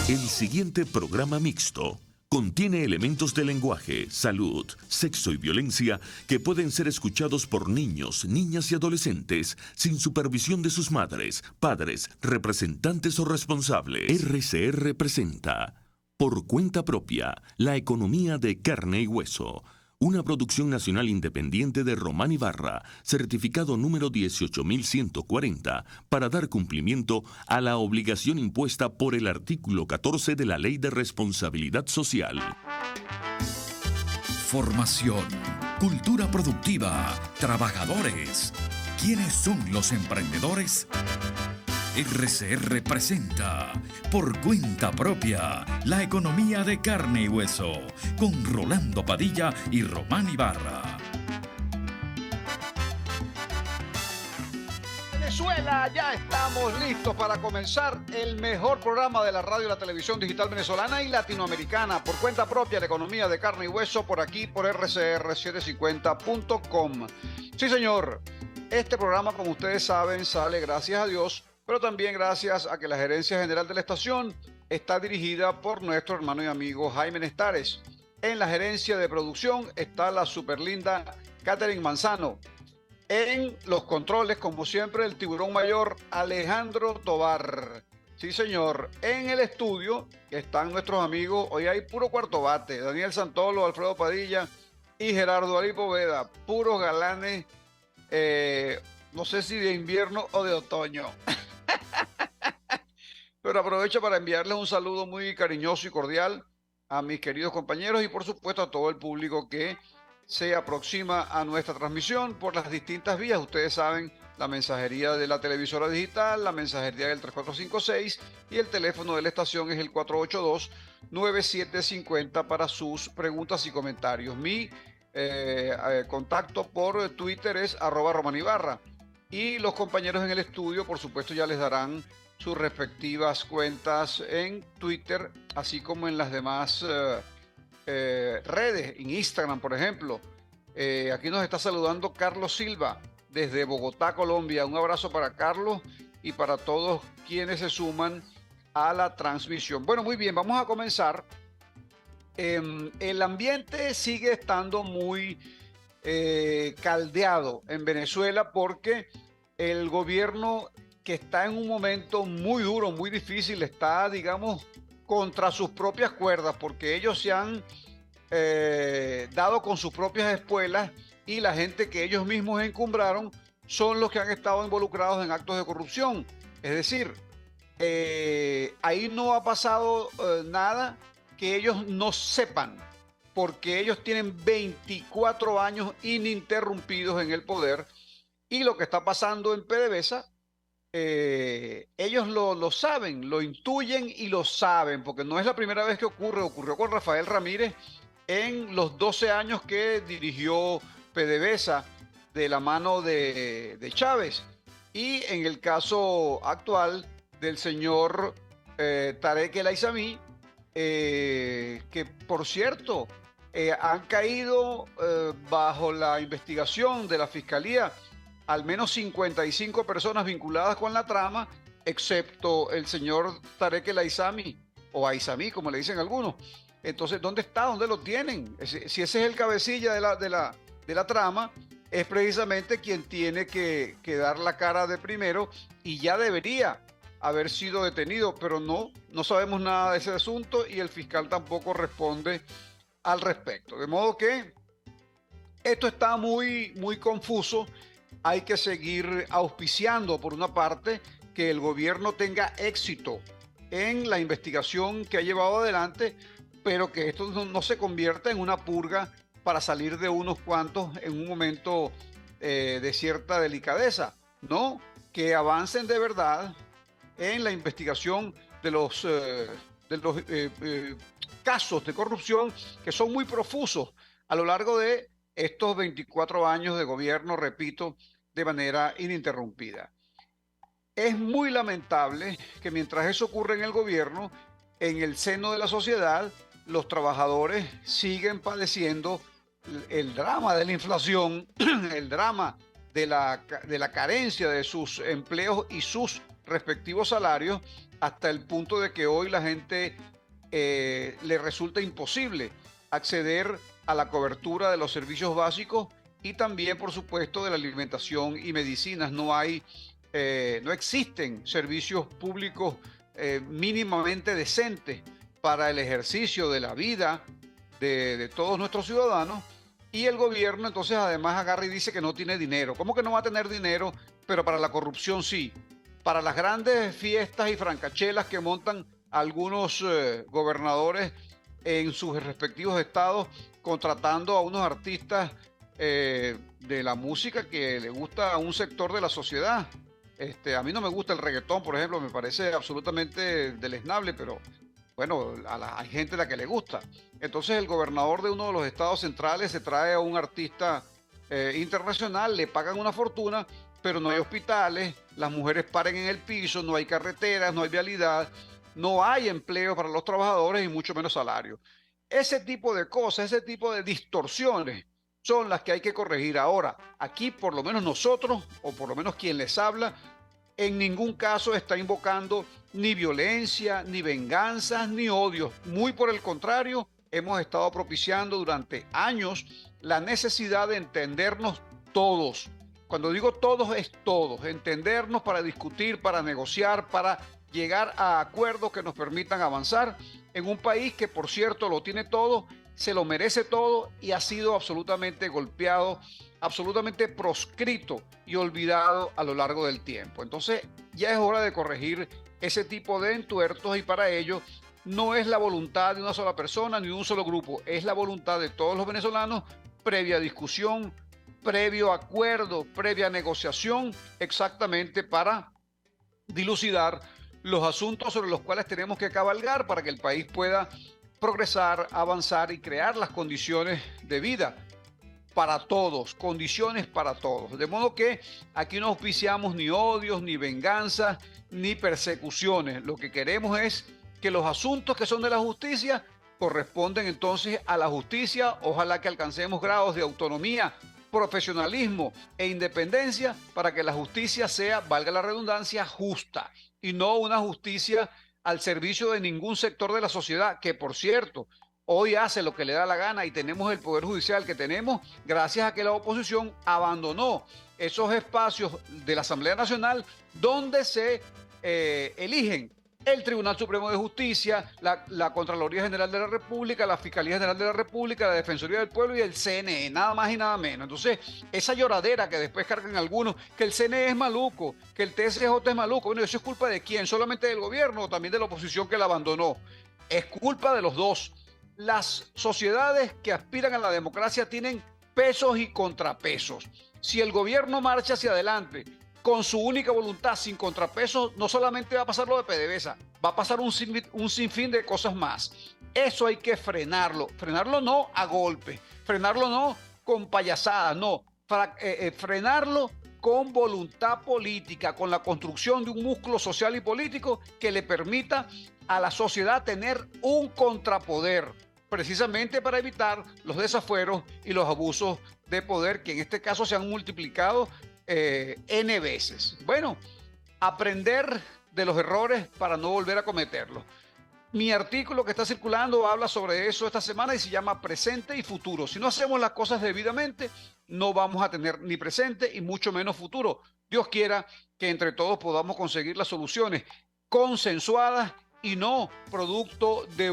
El siguiente programa mixto contiene elementos de lenguaje, salud, sexo y violencia que pueden ser escuchados por niños, niñas y adolescentes sin supervisión de sus madres, padres, representantes o responsables. RCR presenta Por Cuenta Propia, la economía de carne y hueso. Una producción nacional independiente de Román Ibarra, certificado número 18140, para dar cumplimiento a la obligación impuesta por el artículo 14 de la Ley de Responsabilidad Social. Formación, cultura productiva, trabajadores. ¿Quiénes son los emprendedores? RCR presenta Por Cuenta Propia, la economía de carne y hueso, con Rolando Padilla y Román Ibarra. Venezuela, ya estamos listos para comenzar el mejor programa de la radio y la televisión digital venezolana y latinoamericana. Por Cuenta Propia, la economía de carne y hueso, por aquí, por rcr750.com. Sí, señor, este programa, como ustedes saben, sale gracias a Dios, pero también gracias a que la gerencia general de la estación está dirigida por nuestro hermano y amigo Jaime Nestares. En la gerencia de producción está la superlinda Catherine Manzano. En los controles, como siempre, el tiburón mayor Alejandro Tobar. Sí, señor. En el estudio están nuestros amigos, hoy hay puro cuarto bate, Daniel Santolo, Alfredo Padilla y Gerardo Ari Poveda, puros galanes, no sé si de invierno o de otoño. Pero aprovecho para enviarles un saludo muy cariñoso y cordial a mis queridos compañeros y por supuesto a todo el público que se aproxima a nuestra transmisión por las distintas vías. Ustedes saben, la mensajería de la televisora digital, la mensajería del 3456 y el teléfono de la estación es el 482-9750 para sus preguntas y comentarios. Mi contacto por Twitter es @romanibarra y los compañeros en el estudio, por supuesto, ya les darán sus respectivas cuentas en Twitter, así como en las demás redes, en Instagram, por ejemplo. Aquí nos está saludando Carlos Silva desde Bogotá, Colombia. Un abrazo para Carlos y para todos quienes se suman a la transmisión. Bueno, muy bien, vamos a comenzar. El ambiente sigue estando muy caldeado en Venezuela porque el gobierno, que está en un momento muy duro, muy difícil, está, digamos, contra sus propias cuerdas, porque ellos se han dado con sus propias espuelas y la gente que ellos mismos encumbraron son los que han estado involucrados en actos de corrupción. Es decir, ahí no ha pasado nada que ellos no sepan, porque ellos tienen 24 años ininterrumpidos en el poder y lo que está pasando en PDVSA, ellos lo saben, lo intuyen y lo saben, porque no es la primera vez que ocurrió con Rafael Ramírez en los 12 años que dirigió PDVSA de la mano de Chávez, y en el caso actual del señor Tarek El Aissami, que por cierto han caído bajo la investigación de la Fiscalía al menos 55 personas vinculadas con la trama, excepto el señor Tarek El Aissami, o Aissami, como le dicen algunos. Entonces, ¿dónde está? ¿Dónde lo tienen? Si ese es el cabecilla de la trama, es precisamente quien tiene que dar la cara de primero y ya debería haber sido detenido, pero no sabemos nada de ese asunto y el fiscal tampoco responde al respecto. De modo que esto está muy, muy confuso. Hay que seguir auspiciando, por una parte, que el gobierno tenga éxito en la investigación que ha llevado adelante, pero que esto no se convierta en una purga para salir de unos cuantos en un momento de cierta delicadeza. No, que avancen de verdad en la investigación de los casos de corrupción que son muy profusos a lo largo de estos 24 años de gobierno, repito, de manera ininterrumpida. Es muy lamentable que mientras eso ocurre en el gobierno, en el seno de la sociedad, los trabajadores siguen padeciendo el drama de la inflación, el drama de la carencia de sus empleos y sus respectivos salarios, hasta el punto de que hoy la gente le resulta imposible acceder a la cobertura de los servicios básicos y también, por supuesto, de la alimentación y medicinas. No existen servicios públicos mínimamente decentes para el ejercicio de la vida de todos nuestros ciudadanos, y el gobierno entonces además agarra y dice que no tiene dinero. ¿Cómo que no va a tener dinero? Pero para la corrupción sí. Para las grandes fiestas y francachelas que montan algunos gobernadores en sus respectivos estados, contratando a unos artistas de la música que le gusta a un sector de la sociedad. A mí no me gusta el reggaetón, por ejemplo, me parece absolutamente deleznable, pero bueno, hay gente a la que le gusta. Entonces el gobernador de uno de los estados centrales se trae a un artista internacional, le pagan una fortuna, pero no hay hospitales, las mujeres paren en el piso, no hay carreteras, no hay vialidad, no hay empleo para los trabajadores y mucho menos salario. Ese tipo de cosas, ese tipo de distorsiones son las que hay que corregir. Ahora, aquí por lo menos nosotros, o por lo menos quien les habla, en ningún caso está invocando ni violencia, ni venganzas, ni odios. Muy por el contrario, hemos estado propiciando durante años la necesidad de entendernos todos. Cuando digo todos, es todos. Entendernos para discutir, para negociar, para llegar a acuerdos que nos permitan avanzar en un país que, por cierto, lo tiene todo, se lo merece todo y ha sido absolutamente golpeado, absolutamente proscrito y olvidado a lo largo del tiempo. Entonces ya es hora de corregir ese tipo de entuertos, y para ello no es la voluntad de una sola persona ni de un solo grupo, es la voluntad de todos los venezolanos, previa discusión, previo acuerdo, previa negociación, exactamente para dilucidar los asuntos sobre los cuales tenemos que cabalgar para que el país pueda progresar, avanzar y crear las condiciones de vida para todos, condiciones para todos. De modo que aquí no auspiciamos ni odios, ni venganzas, ni persecuciones. Lo que queremos es que los asuntos que son de la justicia corresponden entonces a la justicia. Ojalá que alcancemos grados de autonomía, profesionalismo e independencia para que la justicia sea, valga la redundancia, justa, y no una justicia al servicio de ningún sector de la sociedad, que por cierto, hoy hace lo que le da la gana, y tenemos el Poder Judicial que tenemos gracias a que la oposición abandonó esos espacios de la Asamblea Nacional donde se eligen el Tribunal Supremo de Justicia, la Contraloría General de la República, la Fiscalía General de la República, la Defensoría del Pueblo y el CNE, nada más y nada menos. Entonces, esa lloradera que después cargan algunos, que el CNE es maluco, que el TSJ es maluco, bueno, eso es culpa de quién, solamente del gobierno o también de la oposición que la abandonó. Es culpa de los dos. Las sociedades que aspiran a la democracia tienen pesos y contrapesos. Si el gobierno marcha hacia adelante con su única voluntad, sin contrapesos, no solamente va a pasar lo de PDVSA, va a pasar un sinfín de cosas más. Eso hay que frenarlo. Frenarlo no a golpe, frenarlo no con payasadas, no. Frenarlo con voluntad política, con la construcción de un músculo social y político que le permita a la sociedad tener un contrapoder, precisamente para evitar los desafueros y los abusos de poder que en este caso se han multiplicado N veces. Bueno, aprender de los errores para no volver a cometerlos. Mi artículo que está circulando habla sobre eso esta semana y se llama Presente y Futuro. Si no hacemos las cosas debidamente, no vamos a tener ni presente y mucho menos futuro. Dios quiera que entre todos podamos conseguir las soluciones consensuadas y no producto de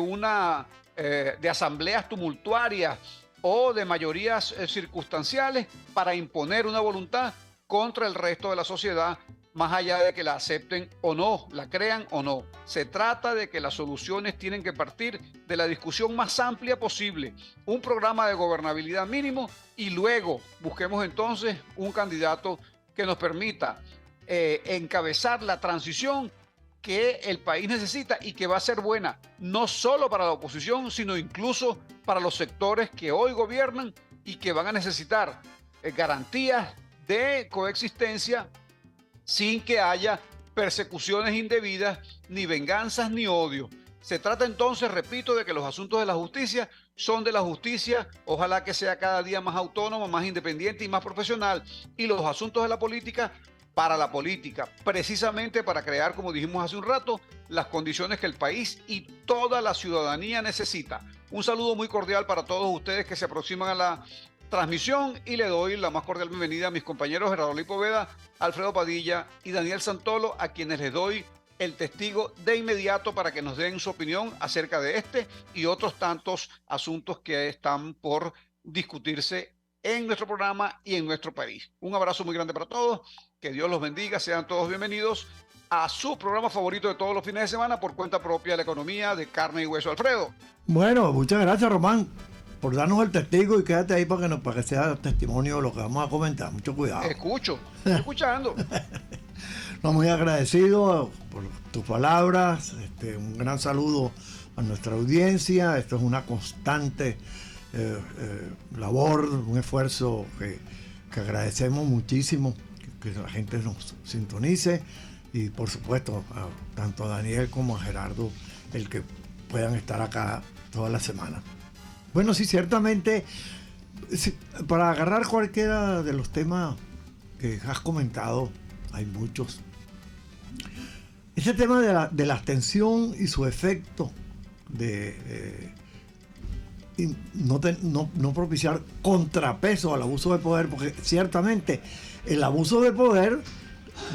de asambleas tumultuarias o de mayorías circunstanciales para imponer una voluntad contra el resto de la sociedad, más allá de que la acepten o no, la crean o no. Se trata de que las soluciones tienen que partir de la discusión más amplia posible, un programa de gobernabilidad mínimo, y luego busquemos entonces un candidato que nos permita encabezar la transición que el país necesita y que va a ser buena, no solo para la oposición, sino incluso para los sectores que hoy gobiernan y que van a necesitar garantías de coexistencia sin que haya persecuciones indebidas, ni venganzas, ni odio. Se trata entonces, repito, de que los asuntos de la justicia son de la justicia, ojalá que sea cada día más autónoma, más independiente y más profesional, y los asuntos de la política para la política, precisamente para crear, como dijimos hace un rato, las condiciones que el país y toda la ciudadanía necesita. Un saludo muy cordial para todos ustedes que se aproximan a la transmisión y le doy la más cordial bienvenida a mis compañeros Gerardo Lipo Veda, Alfredo Padilla y Daniel Santolo, a quienes les doy el testigo de inmediato para que nos den su opinión acerca de este y otros tantos asuntos que están por discutirse en nuestro programa y en nuestro país. Un abrazo muy grande para todos, que Dios los bendiga, sean todos bienvenidos a su programa favorito de todos los fines de semana por cuenta propia, la economía de carne y hueso. Alfredo. Bueno, muchas gracias, Román, por darnos el testigo, y quédate ahí para que sea testimonio de lo que vamos a comentar. Mucho cuidado. Estoy escuchando. No, muy agradecido por tus palabras. Un gran saludo a nuestra audiencia. Esto es una constante labor, un esfuerzo que agradecemos muchísimo, que la gente nos sintonice, y por supuesto tanto a Daniel como a Gerardo el que puedan estar acá toda la semana. Bueno, sí, ciertamente, para agarrar cualquiera de los temas que has comentado, hay muchos. Ese tema de la abstención y su efecto de no propiciar contrapeso al abuso de poder, porque ciertamente el abuso de poder,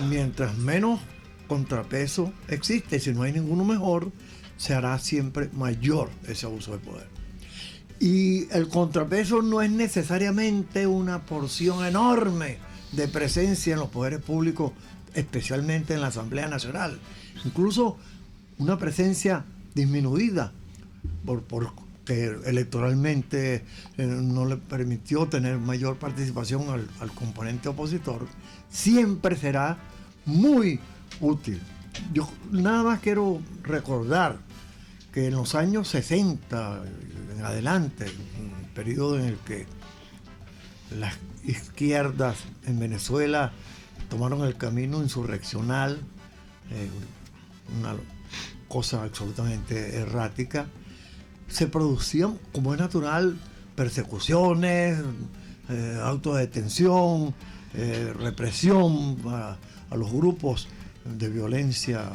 mientras menos contrapeso existe, si no hay ninguno mejor, se hará siempre mayor ese abuso de poder. Y el contrapeso no es necesariamente una porción enorme de presencia en los poderes públicos, especialmente en la Asamblea Nacional. Incluso una presencia disminuida porque electoralmente no le permitió tener mayor participación al componente opositor, siempre será muy útil. Yo nada más quiero recordar que en los años 60 en adelante, un periodo en el que las izquierdas en Venezuela tomaron el camino insurreccional, una cosa absolutamente errática, se producían, como es natural, persecuciones, autodetención, represión a los grupos de violencia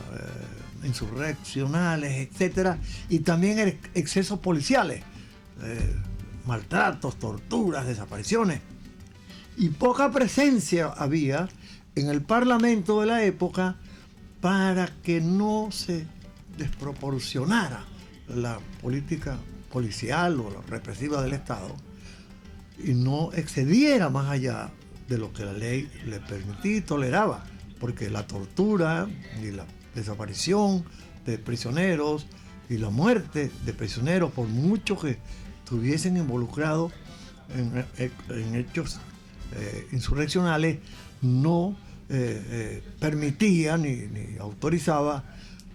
insurreccionales, etcétera, y también excesos policiales, maltratos, torturas, desapariciones, y poca presencia había en el Parlamento de la época para que no se desproporcionara la política policial o la represiva del Estado y no excediera más allá de lo que la ley le permitía y toleraba, porque la tortura y la desaparición de prisioneros y la muerte de prisioneros, por mucho que estuviesen involucrados en hechos insurreccionales, no permitía ni autorizaba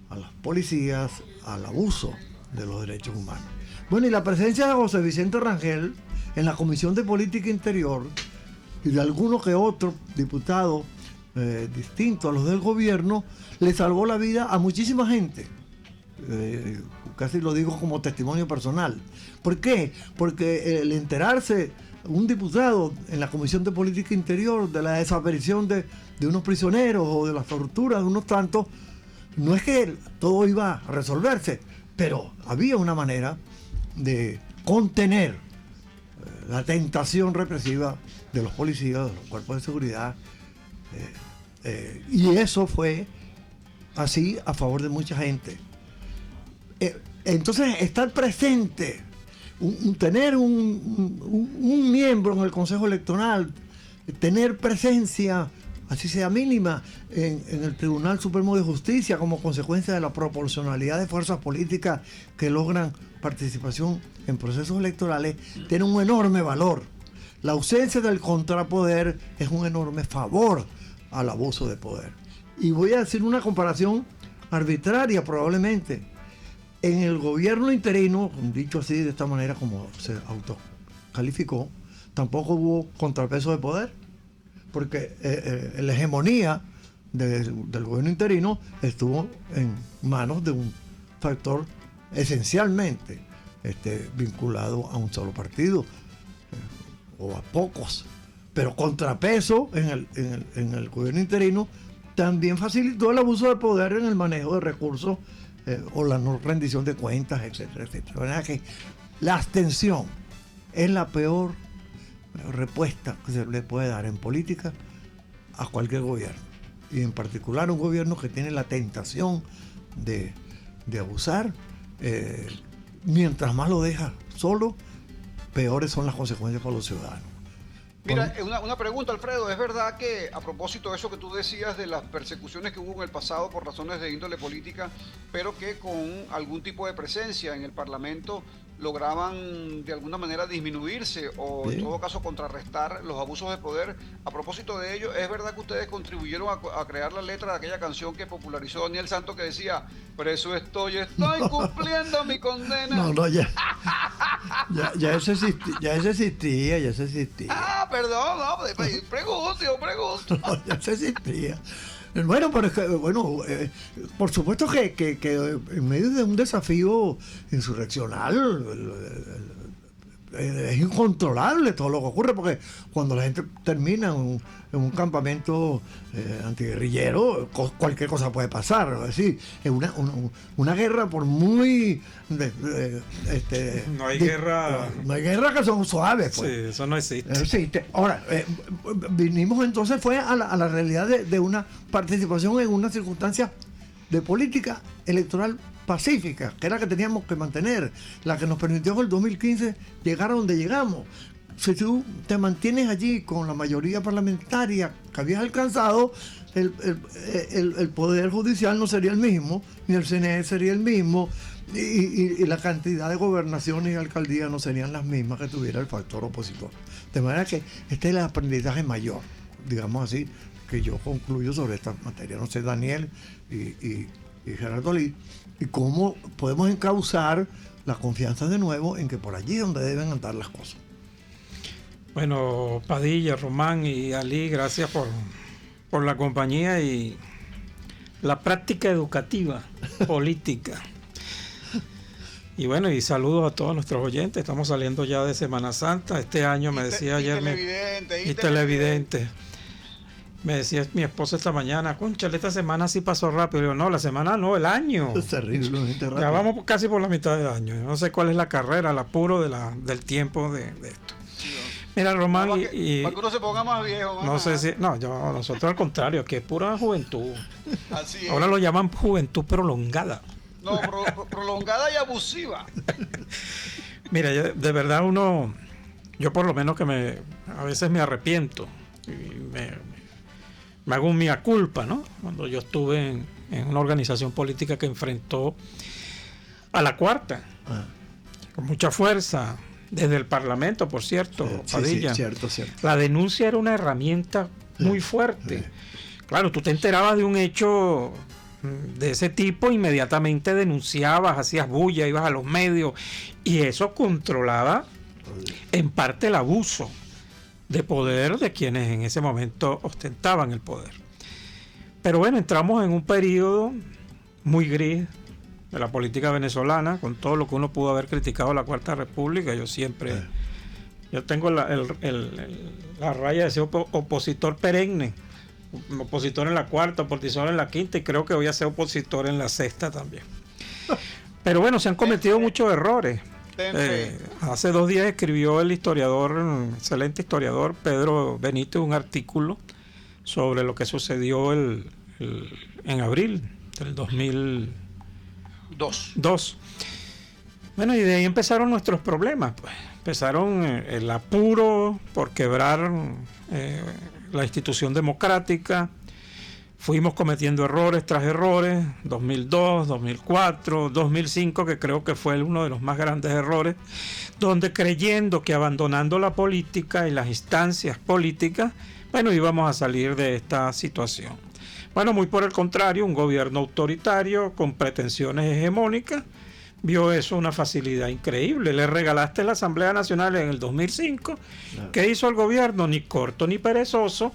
a las policías al abuso de los derechos humanos. Bueno, y la presencia de José Vicente Rangel en la Comisión de Política Interior y de algunos que otros diputados distintos a los del gobierno le salvó la vida a muchísima gente. Casi lo digo como testimonio personal. ¿Por qué? Porque el enterarse un diputado en la Comisión de Política Interior de la desaparición de unos prisioneros o de las torturas de unos tantos, no es que todo iba a resolverse, pero había una manera de contener la tentación represiva de los policías, de los cuerpos de seguridad, y eso fue así a favor de mucha gente. Entonces, estar presente, tener un miembro en el Consejo Electoral, tener presencia, así sea mínima, en el Tribunal Supremo de Justicia como consecuencia de la proporcionalidad de fuerzas políticas que logran participación en procesos electorales, tiene un enorme valor. La ausencia del contrapoder es un enorme favor al abuso de poder. Y voy a decir una comparación arbitraria probablemente. En el gobierno interino, dicho así de esta manera como se autocalificó, tampoco hubo contrapeso de poder, porque la hegemonía del gobierno interino estuvo en manos de un factor esencialmente vinculado a un solo partido, o a pocos. Pero contrapeso en el gobierno interino también facilitó el abuso de poder en el manejo de recursos o la no rendición de cuentas, etcétera, etcétera. De manera que la abstención es la peor respuesta que se le puede dar en política a cualquier gobierno. Y en particular un gobierno que tiene la tentación de abusar, mientras más lo deja solo, peores son las consecuencias para los ciudadanos. Mira, una pregunta, Alfredo. ¿Es verdad que, a propósito de eso que tú decías de las persecuciones que hubo en el pasado por razones de índole política, pero que con algún tipo de presencia en el Parlamento lograban de alguna manera disminuirse o en todo caso contrarrestar los abusos de poder? A propósito de ello, ¿es verdad que ustedes contribuyeron a crear la letra de aquella canción que popularizó Daniel Santos que decía, preso estoy cumpliendo mi condena? No, ya eso existía. Ah, perdón, no, pregunto. No, ya eso existía. Bueno, pero es que, por supuesto que en medio de un desafío insurreccional es incontrolable todo lo que ocurre, porque cuando la gente termina en un campamento antiguerrillero, cualquier cosa puede pasar. Es decir, es una guerra por muy... no hay guerra que son suaves. Pues. Sí, eso no existe. Ahora, vinimos entonces fue a la realidad de una participación en una circunstancia de política electoral pacífica, que era la que teníamos que mantener, la que nos permitió en el 2015 llegar a donde llegamos. Si tú te mantienes allí con la mayoría parlamentaria que habías alcanzado, el Poder Judicial no sería el mismo, ni el CNE sería el mismo, y la cantidad de gobernaciones y alcaldías no serían las mismas que tuviera el factor opositor. De manera que este es el aprendizaje mayor, digamos así, que yo concluyo sobre esta materia. No sé, Daniel y Gerardo Lee, y cómo podemos encauzar la confianza de nuevo en que por allí es donde deben andar las cosas. Bueno, Padilla, Román y Ali, gracias por la compañía y la práctica educativa política. Y bueno, y saludos a todos nuestros oyentes. Estamos saliendo ya de Semana Santa. Este año me decía ayer... televidente. Me decía mi esposa esta mañana, cónchale, esta semana sí pasó rápido. Yo, no, la semana no, el año. Es terrible. Ya vamos casi por la mitad del año. No sé cuál es la carrera, el apuro del tiempo de esto. Mira, Román, para que uno se ponga más viejo. No sé si... No, nosotros al contrario, que es pura juventud. Así es. Ahora lo llaman juventud prolongada. No, prolongada y abusiva. Mira, de verdad yo por lo menos a veces me arrepiento. Y me hago un mea culpa, ¿no? Cuando yo estuve en una organización política que enfrentó a la Cuarta, con mucha fuerza, desde el Parlamento, por cierto, Padilla. Sí, cierto. La denuncia era una herramienta muy fuerte. Claro, tú te enterabas de un hecho de ese tipo, inmediatamente denunciabas, hacías bulla, ibas a los medios, y eso controlaba en parte el abuso de poder de quienes en ese momento ostentaban el poder. Pero bueno, entramos en un periodo muy gris de la política venezolana, con todo lo que uno pudo haber criticado a la Cuarta República. Yo tengo la raya de ser opositor perenne, opositor en la Cuarta, opositor en la Quinta, y creo que voy a ser opositor en la Sexta también. Pero bueno, se han cometido muchos errores. Hace 2 días escribió el excelente historiador Pedro Benítez, un artículo sobre lo que sucedió en abril del 2002. Bueno, y de ahí empezaron nuestros problemas. Pues. Empezaron el apuro por quebrar la institución democrática. Fuimos cometiendo errores tras errores, 2002, 2004, 2005, que creo que fue uno de los más grandes errores, donde creyendo que abandonando la política y las instancias políticas, bueno, íbamos a salir de esta situación. Bueno, muy por el contrario, un gobierno autoritario con pretensiones hegemónicas vio eso una facilidad increíble. Le regalaste la Asamblea Nacional en el 2005. Claro. ¿Qué hizo el gobierno? Ni corto ni perezoso.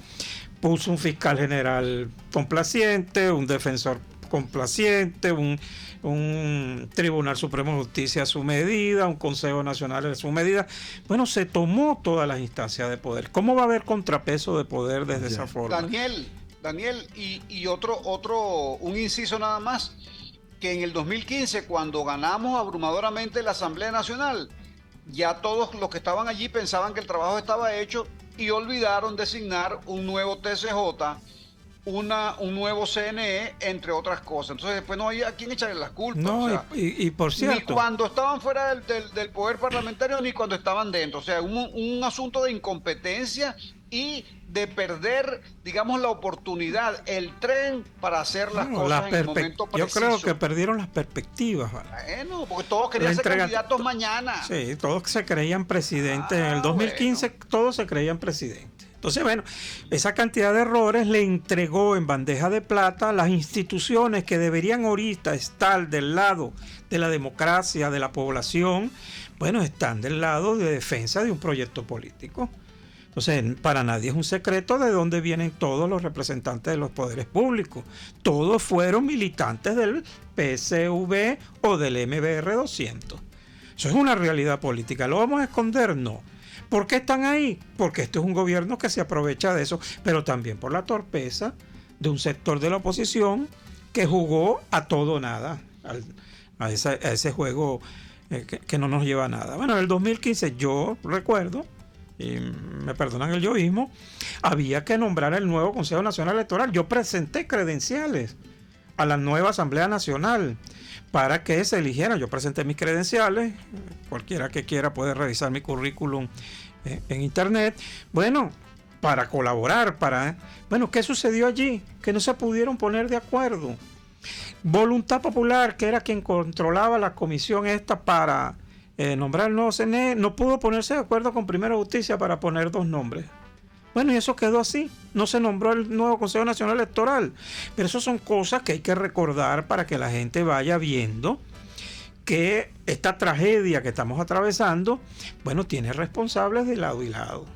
Puso un fiscal general complaciente, un defensor complaciente, un Tribunal Supremo de Justicia a su medida, un Consejo Nacional a su medida. Bueno, se tomó todas las instancias de poder. ¿Cómo va a haber contrapeso de poder desde esa forma? Daniel, y un inciso nada más, que en el 2015, cuando ganamos abrumadoramente la Asamblea Nacional, ya todos los que estaban allí pensaban que el trabajo estaba hecho y olvidaron designar un nuevo TCJ, un nuevo CNE, entre otras cosas. Entonces después no había a quién echarle las culpas. No, o sea, y por cierto, ni cuando estaban fuera del poder parlamentario, ni cuando estaban dentro. O sea, un asunto de incompetencia y de perder, digamos, la oportunidad, el tren para hacer las cosas en el momento preciso. Yo creo que perdieron las perspectivas. Bueno, porque todos querían ser candidatos mañana. Sí, todos se creían presidentes. En el 2015 todos se creían presidentes. Entonces, bueno, esa cantidad de errores le entregó en bandeja de plata a las instituciones que deberían ahorita estar del lado de la democracia, de la población. Bueno, están del lado de defensa de un proyecto político. Entonces, para nadie es un secreto de dónde vienen todos los representantes de los poderes públicos. Todos fueron militantes del PSV o del MBR 200. Eso es una realidad política. ¿Lo vamos a esconder? No. ¿Por qué están ahí? Porque este es un gobierno que se aprovecha de eso, pero también por la torpeza de un sector de la oposición que jugó a todo o nada, a ese juego que no nos lleva a nada. Bueno, en el 2015 yo recuerdo, y me perdonan el yoísmo, había que nombrar el nuevo Consejo Nacional Electoral. Yo presenté credenciales a la nueva Asamblea Nacional para que se eligiera. Yo presenté mis credenciales, cualquiera que quiera puede revisar mi currículum en internet. Bueno, para colaborar, Bueno, ¿qué sucedió allí? Que no se pudieron poner de acuerdo. Voluntad Popular, que era quien controlaba la comisión esta para nombrar el nuevo CNE, no pudo ponerse de acuerdo con Primera Justicia para poner dos nombres. Bueno, y eso quedó así. No se nombró el nuevo Consejo Nacional Electoral. Pero eso son cosas que hay que recordar para que la gente vaya viendo que esta tragedia que estamos atravesando, bueno, tiene responsables de lado y lado.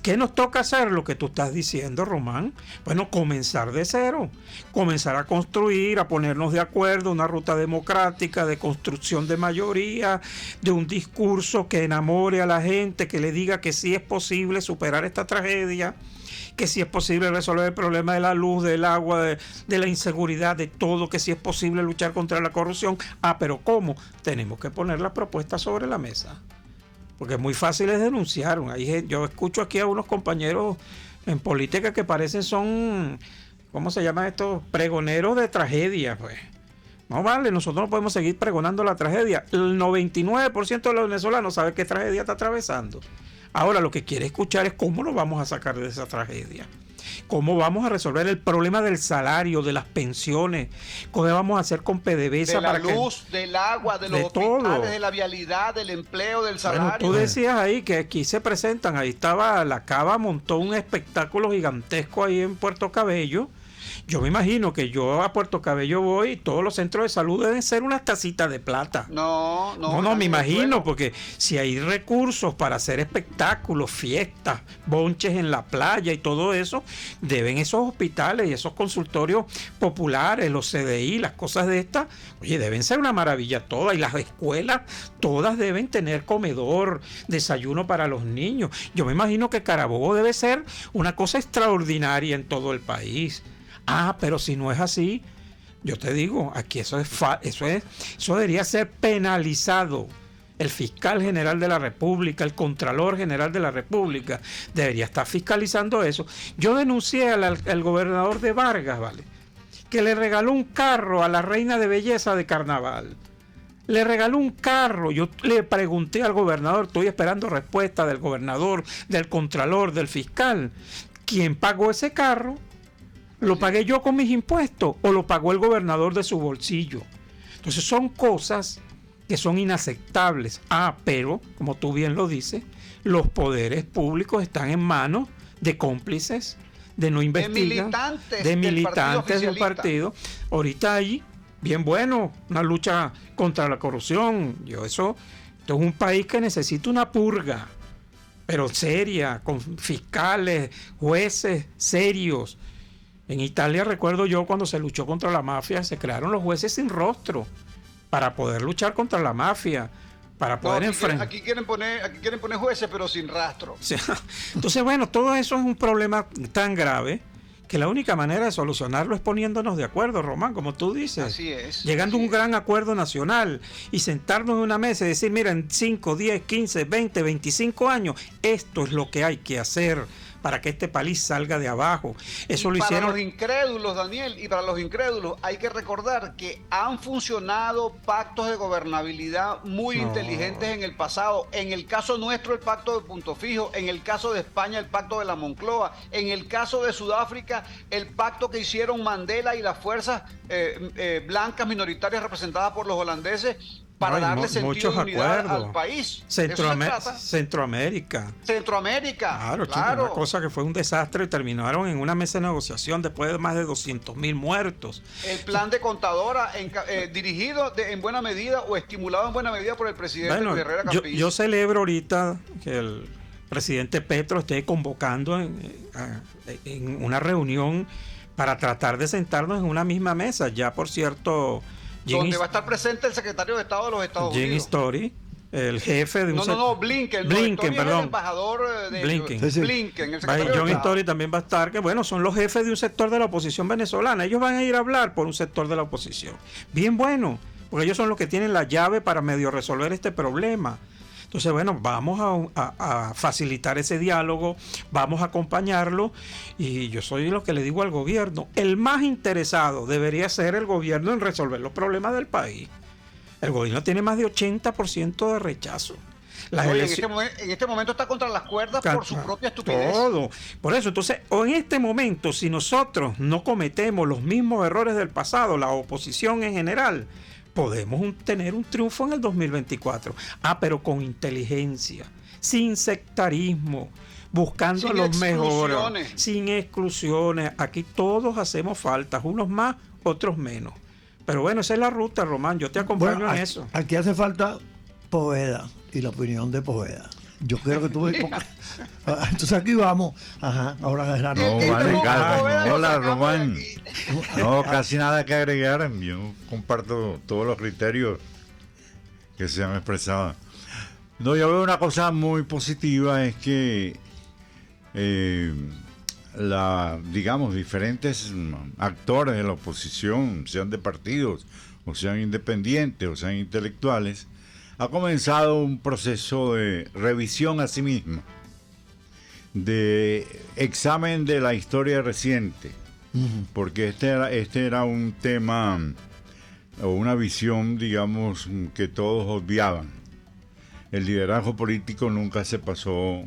¿Qué nos toca hacer? Lo que tú estás diciendo, Román. Bueno, comenzar de cero, comenzar a construir, a ponernos de acuerdo, una ruta democrática de construcción de mayoría, de un discurso que enamore a la gente, que le diga que sí es posible superar esta tragedia, que sí es posible resolver el problema de la luz, del agua, de la inseguridad, de todo, que sí es posible luchar contra la corrupción. Pero ¿cómo? Tenemos que poner las propuestas sobre la mesa. Porque es muy fácil es denunciar. Yo escucho aquí a unos compañeros en política que parecen son, ¿cómo se llaman estos? Pregoneros de tragedia, pues. No vale, nosotros no podemos seguir pregonando la tragedia. El 99% de los venezolanos sabe qué tragedia está atravesando. Ahora lo que quiere escuchar es cómo lo vamos a sacar de esa tragedia. ¿Cómo vamos a resolver el problema del salario, de las pensiones? ¿Cómo vamos a hacer con PDVSA? De la luz, del agua, de los hospitales, de la vialidad, del empleo, del salario. Bueno, tú decías ahí que aquí se presentan, ahí estaba la Cava, montó un espectáculo gigantesco ahí en Puerto Cabello. Yo me imagino que yo a Puerto Cabello voy y todos los centros de salud deben ser unas tacitas de plata. No, me imagino, porque si hay recursos para hacer espectáculos, fiestas, bonches en la playa y todo eso, deben esos hospitales y esos consultorios populares, los CDI, las cosas de estas, oye, deben ser una maravilla todas. Y las escuelas, todas deben tener comedor, desayuno para los niños. Yo me imagino que Carabobo debe ser una cosa extraordinaria en todo el país. Pero si no es así, yo te digo, aquí eso debería ser penalizado. El fiscal general de la República, el Contralor General de la República, debería estar fiscalizando eso. Yo denuncié al gobernador de Vargas, ¿vale?, que le regaló un carro a la reina de belleza de Carnaval. Le regaló un carro. Yo le pregunté al gobernador, estoy esperando respuesta del gobernador, del Contralor, del fiscal. ¿Quién pagó ese carro? ¿Lo pagué yo con mis impuestos o lo pagó el gobernador de su bolsillo? Entonces son cosas que son inaceptables. Pero, como tú bien lo dices, los poderes públicos están en manos de cómplices, de no investigar, de militantes del partido. Ahorita hay, bien bueno, una lucha contra la corrupción. Esto es un país que necesita una purga, pero seria, con fiscales, jueces serios. En Italia recuerdo yo cuando se luchó contra la mafia, se crearon los jueces sin rostro para poder luchar contra la mafia, para poder enfrentar. Aquí quieren poner jueces, pero sin rastro. O sea, entonces, bueno, todo eso es un problema tan grave que la única manera de solucionarlo es poniéndonos de acuerdo, Román, como tú dices. Así es. Llegando a así un gran acuerdo nacional y sentarnos en una mesa y decir, mira, en 5, 10, 15, 20, 25 años, esto es lo que hay que hacer para que este país salga de abajo. Eso lo hicieron. Para los incrédulos, Daniel, y para los incrédulos, hay que recordar que han funcionado pactos de gobernabilidad muy inteligentes en el pasado. En el caso nuestro, el pacto de Punto Fijo. En el caso de España, el pacto de la Moncloa. En el caso de Sudáfrica, el pacto que hicieron Mandela y las fuerzas blancas minoritarias representadas por los holandeses para darle sentido de unidad al país. Centroamérica. Centroamérica. Claro. Una cosa que fue un desastre y terminaron en una mesa de negociación después de más de 200.000 muertos. El plan de Contadora dirigido en buena medida o estimulado en buena medida por el presidente Luis Herrera Campillo. Yo celebro ahorita que el presidente Petro esté convocando en una reunión para tratar de sentarnos en una misma mesa. Ya, por cierto, donde va a estar presente el secretario de Estado de los Estados Unidos. Jim Story, el jefe de un Blinken, perdón. El embajador de Blinken, el secretario John de Story también va a estar, que bueno, son los jefes de un sector de la oposición venezolana. Ellos van a ir a hablar por un sector de la oposición. Bien bueno, porque ellos son los que tienen la llave para medio resolver este problema. Entonces, bueno, vamos a facilitar ese diálogo, vamos a acompañarlo, y yo soy lo que le digo al gobierno, el más interesado debería ser el gobierno en resolver los problemas del país. El gobierno tiene más de 80% de rechazo. En este momento está contra las cuerdas por su propia estupidez. Todo. Por eso, entonces, o en este momento, si nosotros no cometemos los mismos errores del pasado, la oposición en general, podemos tener un triunfo en el 2024. Pero con inteligencia, sin sectarismo, buscando a los mejores, sin exclusiones. Aquí todos hacemos faltas, unos más, otros menos. Pero bueno, esa es la ruta, Román. Yo te acompaño en eso. Aquí hace falta Poveda y la opinión de Poveda. Yo creo que tú... Entonces aquí vamos. Ajá, ahora Gerardo. No, vale, calma. Hola, Román. No, casi nada que agregar. Yo comparto todos los criterios que se han expresado. No, yo veo una cosa muy positiva, es que digamos, diferentes actores de la oposición, sean de partidos, o sean independientes, o sean intelectuales, ha comenzado un proceso de revisión a sí misma, de examen de la historia reciente, porque este era un tema o una visión, digamos, que todos obviaban. El liderazgo político nunca se pasó,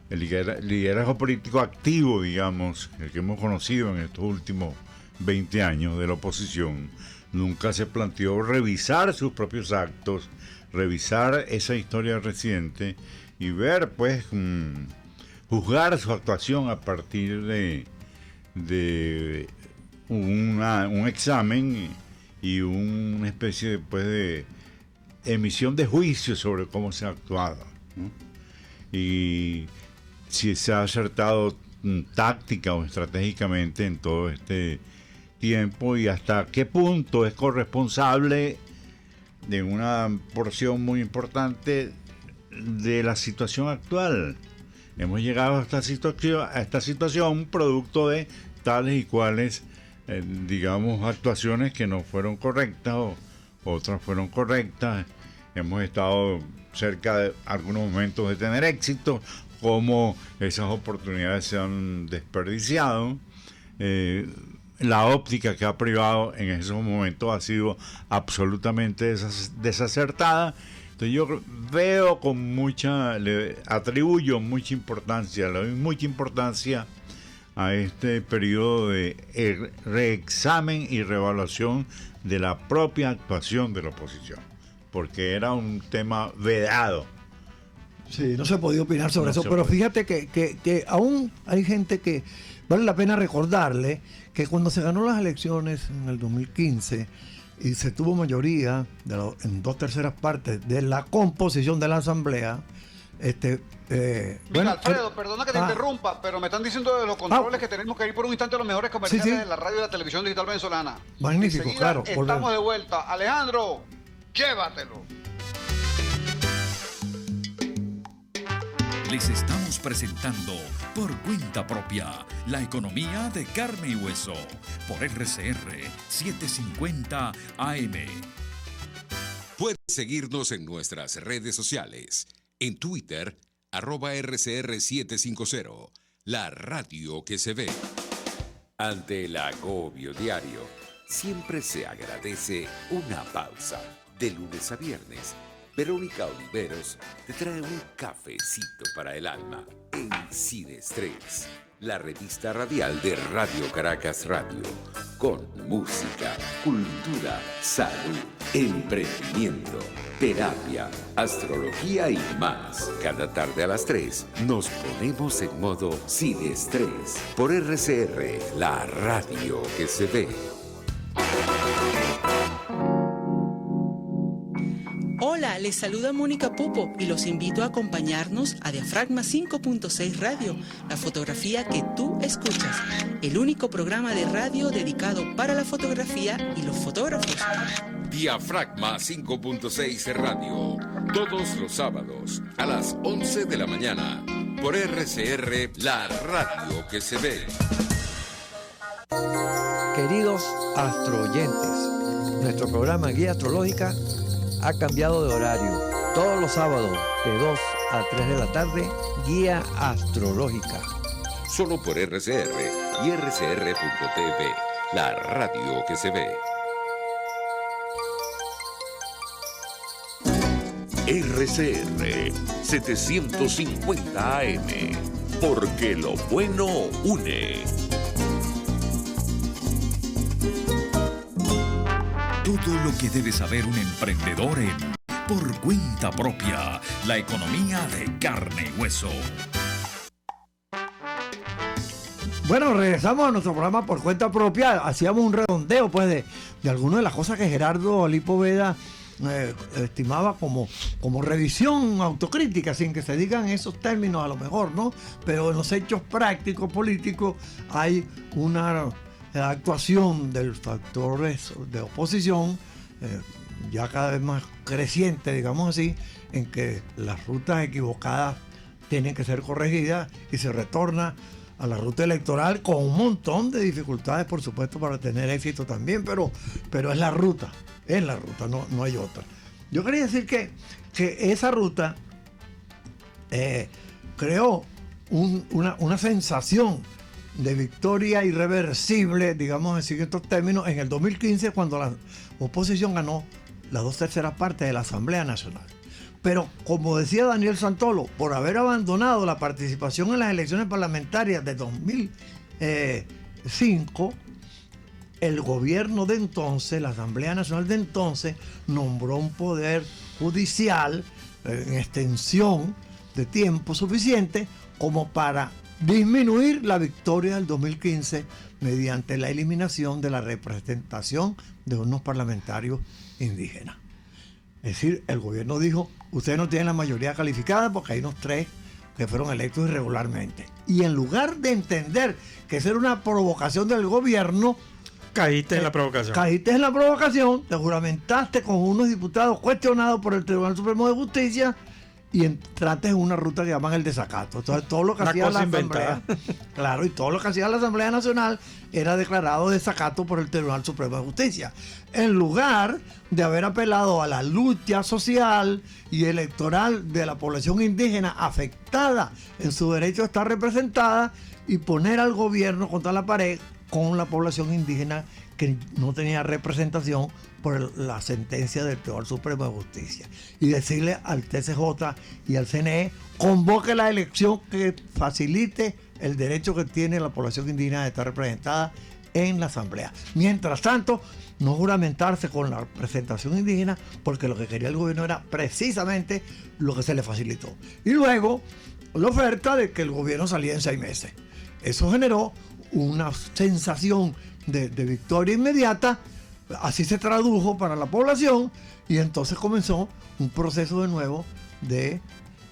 el liderazgo político activo, digamos, el que hemos conocido en estos últimos 20 años de la oposición, nunca se planteó revisar sus propios actos, revisar esa historia reciente y ver, pues, juzgar su actuación a partir de un examen y una especie de emisión de juicio sobre cómo se ha actuado, ¿no? Y si se ha acertado táctica o estratégicamente en todo este tiempo y hasta qué punto es corresponsable de una porción muy importante de la situación actual. Hemos llegado a esta situación producto de tales y cuales, digamos, actuaciones que no fueron correctas o otras fueron correctas. Hemos estado cerca de algunos momentos de tener éxito, como esas oportunidades se han desperdiciado. La óptica que ha privado en esos momentos ha sido absolutamente desacertada. Entonces yo veo le atribuyo mucha importancia, le doy mucha importancia a este periodo de reexamen y reevaluación de la propia actuación de la oposición, porque era un tema vedado. Sí, no se podía opinar sobre eso, pero fíjate que aún hay gente que vale la pena recordarle que cuando se ganó las elecciones en el 2015 y se tuvo mayoría en 2/3 partes de la composición de la Asamblea, Mira, Alfredo, perdona que te interrumpa, pero me están diciendo de los controles que tenemos que ir por un instante a los mejores comerciales de la radio y la televisión digital venezolana. Magnífico, enseguida claro. Estamos de vuelta. Alejandro, llévatelo. Les estamos presentando Por Cuenta Propia, la economía de carne y hueso, por RCR 750 AM. Puedes seguirnos en nuestras redes sociales. En Twitter, @RCR750, la radio que se ve. Ante el agobio diario, siempre se agradece una pausa. De lunes a viernes, Verónica Oliveros te trae un cafecito para el alma en Sin Estrés, la revista radial de Radio Caracas Radio, con música, cultura, salud, emprendimiento, terapia, astrología y más. Cada tarde a las 3 nos ponemos en modo Sin Estrés por RCR, la radio que se ve. Hola, les saluda Mónica Popo y los invito a acompañarnos a Diafragma 5.6 Radio, la fotografía que tú escuchas, el único programa de radio dedicado para la fotografía y los fotógrafos. Diafragma 5.6 Radio, todos los sábados a las 11 de la mañana, por RCR, la radio que se ve. Queridos astroyentes, nuestro programa Guía Astrológica ha cambiado de horario. Todos los sábados de 2 a 3 de la tarde, Guía Astrológica. Solo por RCR y RCR.tv, la radio que se ve. RCR 750 AM, porque lo bueno une. Todo lo que debe saber un emprendedor en Por Cuenta Propia, la economía de carne y hueso. Bueno, regresamos a nuestro programa Por Cuenta Propia. Hacíamos un redondeo pues de algunas de las cosas que Gerardo Alipo Veda estimaba como revisión autocrítica, sin que se digan esos términos a lo mejor, ¿no? Pero en los hechos prácticos políticos hay una actuación de los factores de oposición ya cada vez más creciente, digamos así, en que las rutas equivocadas tienen que ser corregidas y se retorna a la ruta electoral con un montón de dificultades, por supuesto, para tener éxito también, pero es la ruta, no hay otra. Yo quería decir que esa ruta creó una sensación de victoria irreversible, digamos así en estos términos, en el 2015, cuando la oposición ganó las 2/3 partes de la Asamblea Nacional. Pero, como decía Daniel Santolo, por haber abandonado la participación en las elecciones parlamentarias de 2005, el gobierno de entonces, la Asamblea Nacional de entonces, nombró un poder judicial en extensión de tiempo suficiente como para disminuir la victoria del 2015 mediante la eliminación de la representación de unos parlamentarios indígenas. Es decir, el gobierno dijo, ustedes no tienen la mayoría calificada porque hay unos 3 que fueron electos irregularmente. Y en lugar de entender que esa era una provocación del gobierno, caíste en la provocación. Caíste en la provocación, te juramentaste con unos diputados cuestionados por el Tribunal Supremo de Justicia y entraste en una ruta que llaman el desacato. Entonces todo lo que hacía la Asamblea, claro, y todo lo que hacía la Asamblea Nacional era declarado desacato por el Tribunal Supremo de Justicia. En lugar de haber apelado a la lucha social y electoral de la población indígena afectada en su derecho a estar representada y poner al gobierno contra la pared con la población indígena que no tenía representación por la sentencia del Tribunal Supremo de Justicia, y decirle al TCJ y al CNE, convoque la elección que facilite el derecho que tiene la población indígena de estar representada en la Asamblea. Mientras tanto, no juramentarse con la representación indígena, porque lo que quería el gobierno era precisamente lo que se le facilitó. Y luego, la oferta de que el gobierno salía en 6 meses. Eso generó una sensación de victoria inmediata. Así se tradujo para la población y entonces comenzó un proceso de nuevo de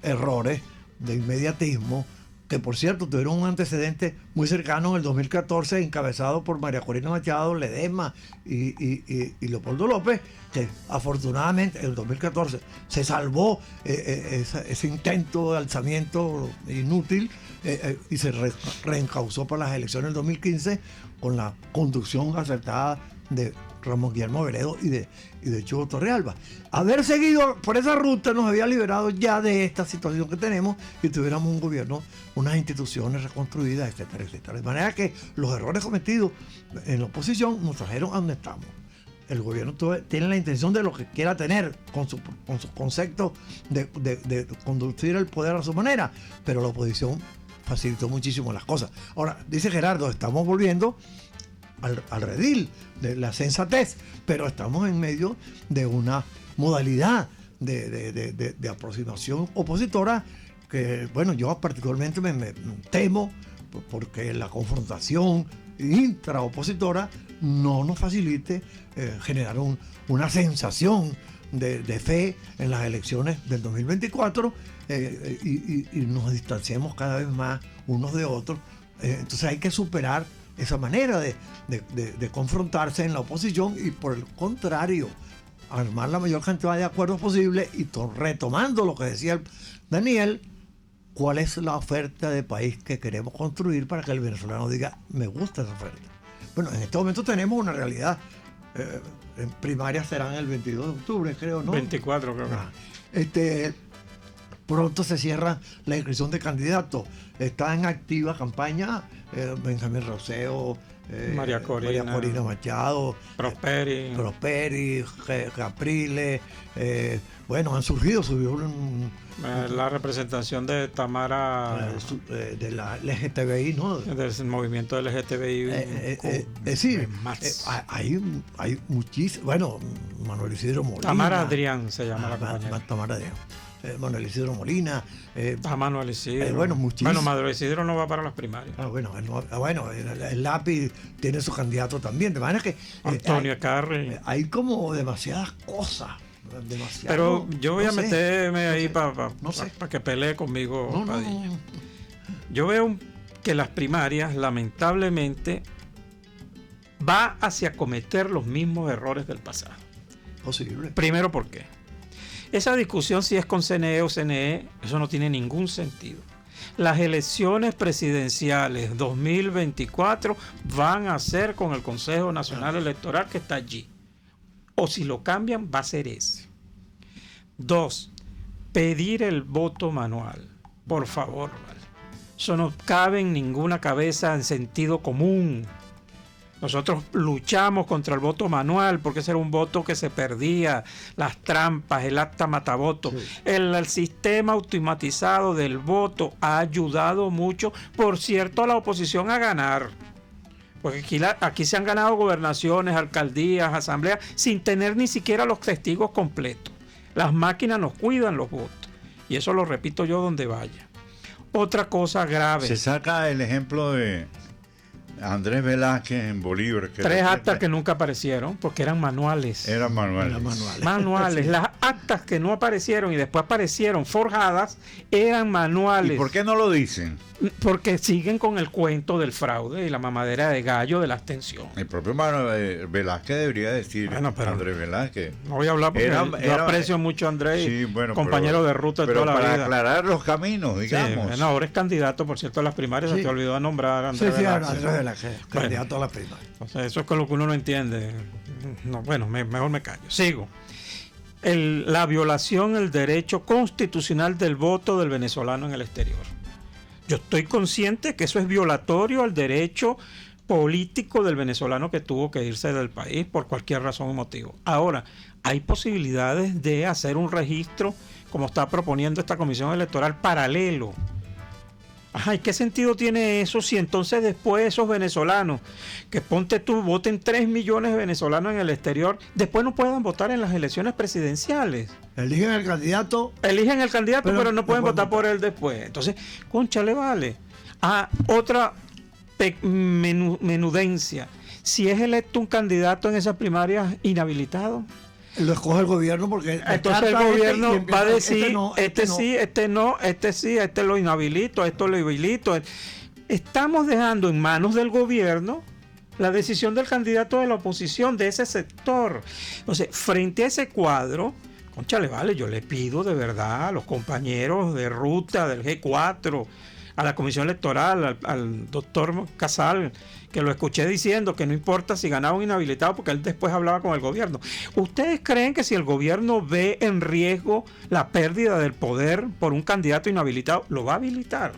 errores de inmediatismo, que por cierto tuvieron un antecedente muy cercano en el 2014, encabezado por María Corina Machado, Ledesma y Leopoldo López, que afortunadamente en el 2014 se salvó ese intento de alzamiento inútil y se reencauzó para las elecciones del 2015 con la conducción acertada de Ramón Guillermo Veredo y de Chugo Torrealba. Haber seguido por esa ruta nos había liberado ya de esta situación que tenemos y tuviéramos un gobierno, unas instituciones reconstruidas, etcétera, etcétera. De manera que los errores cometidos en la oposición nos trajeron a donde estamos. El gobierno tiene la intención de lo que quiera tener con su concepto de conducir el poder a su manera, pero la oposición facilitó muchísimo las cosas. Ahora, dice Gerardo, estamos volviendo al redil de la sensatez, pero estamos en medio de una modalidad de aproximación opositora que, bueno, yo particularmente me temo porque la confrontación intraopositora no nos facilite generar una sensación de fe en las elecciones del 2024 y nos distanciemos cada vez más unos de otros. Entonces hay que superar esa manera de confrontarse en la oposición y por el contrario, armar la mayor cantidad de acuerdos posible y retomando lo que decía Daniel, cuál es la oferta de país que queremos construir para que el venezolano diga, me gusta esa oferta. Bueno, en este momento tenemos una realidad. En primarias serán el 22 de octubre, creo, ¿no? 24, creo que. Pronto se cierra la inscripción de candidatos. Está en activa campaña Benjamín Roseo, María Corina Machado, Prosperi, Capriles. Bueno, surgió la representación de Tamara de la LGTBI, ¿no? Del movimiento LGTBI. Sí, hay muchísimo. Bueno, Manuel Isidro Molina. Tamara Adrián se llama la compañera. Tamara Adrián. Manuel Isidro Molina. Manuel Isidro. Muchísimo. Manuel Isidro no va para las primarias. El lápiz tiene su candidato también. De manera que. Antonio Carri. Hay como demasiadas cosas. Pero yo voy a meterme ahí para que pelee conmigo. No. Yo veo que las primarias, lamentablemente, va hacia cometer los mismos errores del pasado. Posible. Primero, ¿por qué? Esa discusión si es con CNE o CNE, eso no tiene ningún sentido. Las elecciones presidenciales 2024 van a ser con el Consejo Nacional Electoral que está allí. O si lo cambian, va a ser ese. 2. Pedir el voto manual. Por favor, ¿vale? Eso no cabe en ninguna cabeza en sentido común. Nosotros luchamos contra el voto manual porque ese era un voto que se perdía, las trampas, el acta matavoto. Sí. El sistema automatizado del voto ha ayudado mucho, por cierto, a la oposición a ganar. Porque aquí se han ganado gobernaciones, alcaldías, asambleas, sin tener ni siquiera los testigos completos. Las máquinas nos cuidan los votos. Y eso lo repito yo donde vaya. Otra cosa grave. Se saca el ejemplo de Andrés Velázquez en Bolívar. 3 actas que nunca aparecieron porque eran manuales. Eran manuales. Manuales. Las actas que no aparecieron y después aparecieron forjadas eran manuales. ¿Y por qué no lo dicen? Porque siguen con el cuento del fraude y la mamadera de gallo de la abstención. El propio Manuel Velázquez debería decir, bueno, pero Andrés Velázquez. No voy a hablar porque yo aprecio mucho a Andrés, sí, bueno, compañero de ruta de toda la vida. Pero para aclarar los caminos, digamos. Sí, bueno, ahora es candidato, por cierto, a las primarias. Sí. Se te olvidó de nombrar a Andrés Velázquez. Andrés Velázquez, candidato a las primarias. O sea, eso es con lo que uno no entiende. No, bueno, mejor me callo. Sigo. La violación del derecho constitucional del voto del venezolano en el exterior. Yo estoy consciente que eso es violatorio al derecho político del venezolano que tuvo que irse del país por cualquier razón o motivo. Ahora, hay posibilidades de hacer un registro, como está proponiendo esta comisión electoral, paralelo. Ajá, ¿y qué sentido tiene eso si entonces después esos venezolanos, que ponte tú, voten 3 millones de venezolanos en el exterior, después no puedan votar en las elecciones presidenciales? Eligen el candidato, pero no pueden votar por él después. Entonces, cónchale, vale. Otra menudencia. Si es electo un candidato en esas primarias inhabilitado, Lo escoge el gobierno porque entonces el gobierno va a decir, este no. este lo inhabilito, esto lo habilito. Estamos dejando en manos del gobierno la decisión del candidato de la oposición, de ese sector. Entonces, frente a ese cuadro, cónchale, vale, yo le pido de verdad a los compañeros de ruta del G4, a la comisión electoral, al doctor Casal, que lo escuché diciendo que no importa si ganaba un inhabilitado, porque él después hablaba con el gobierno. ¿Ustedes creen que si el gobierno ve en riesgo la pérdida del poder por un candidato inhabilitado, lo va a habilitar?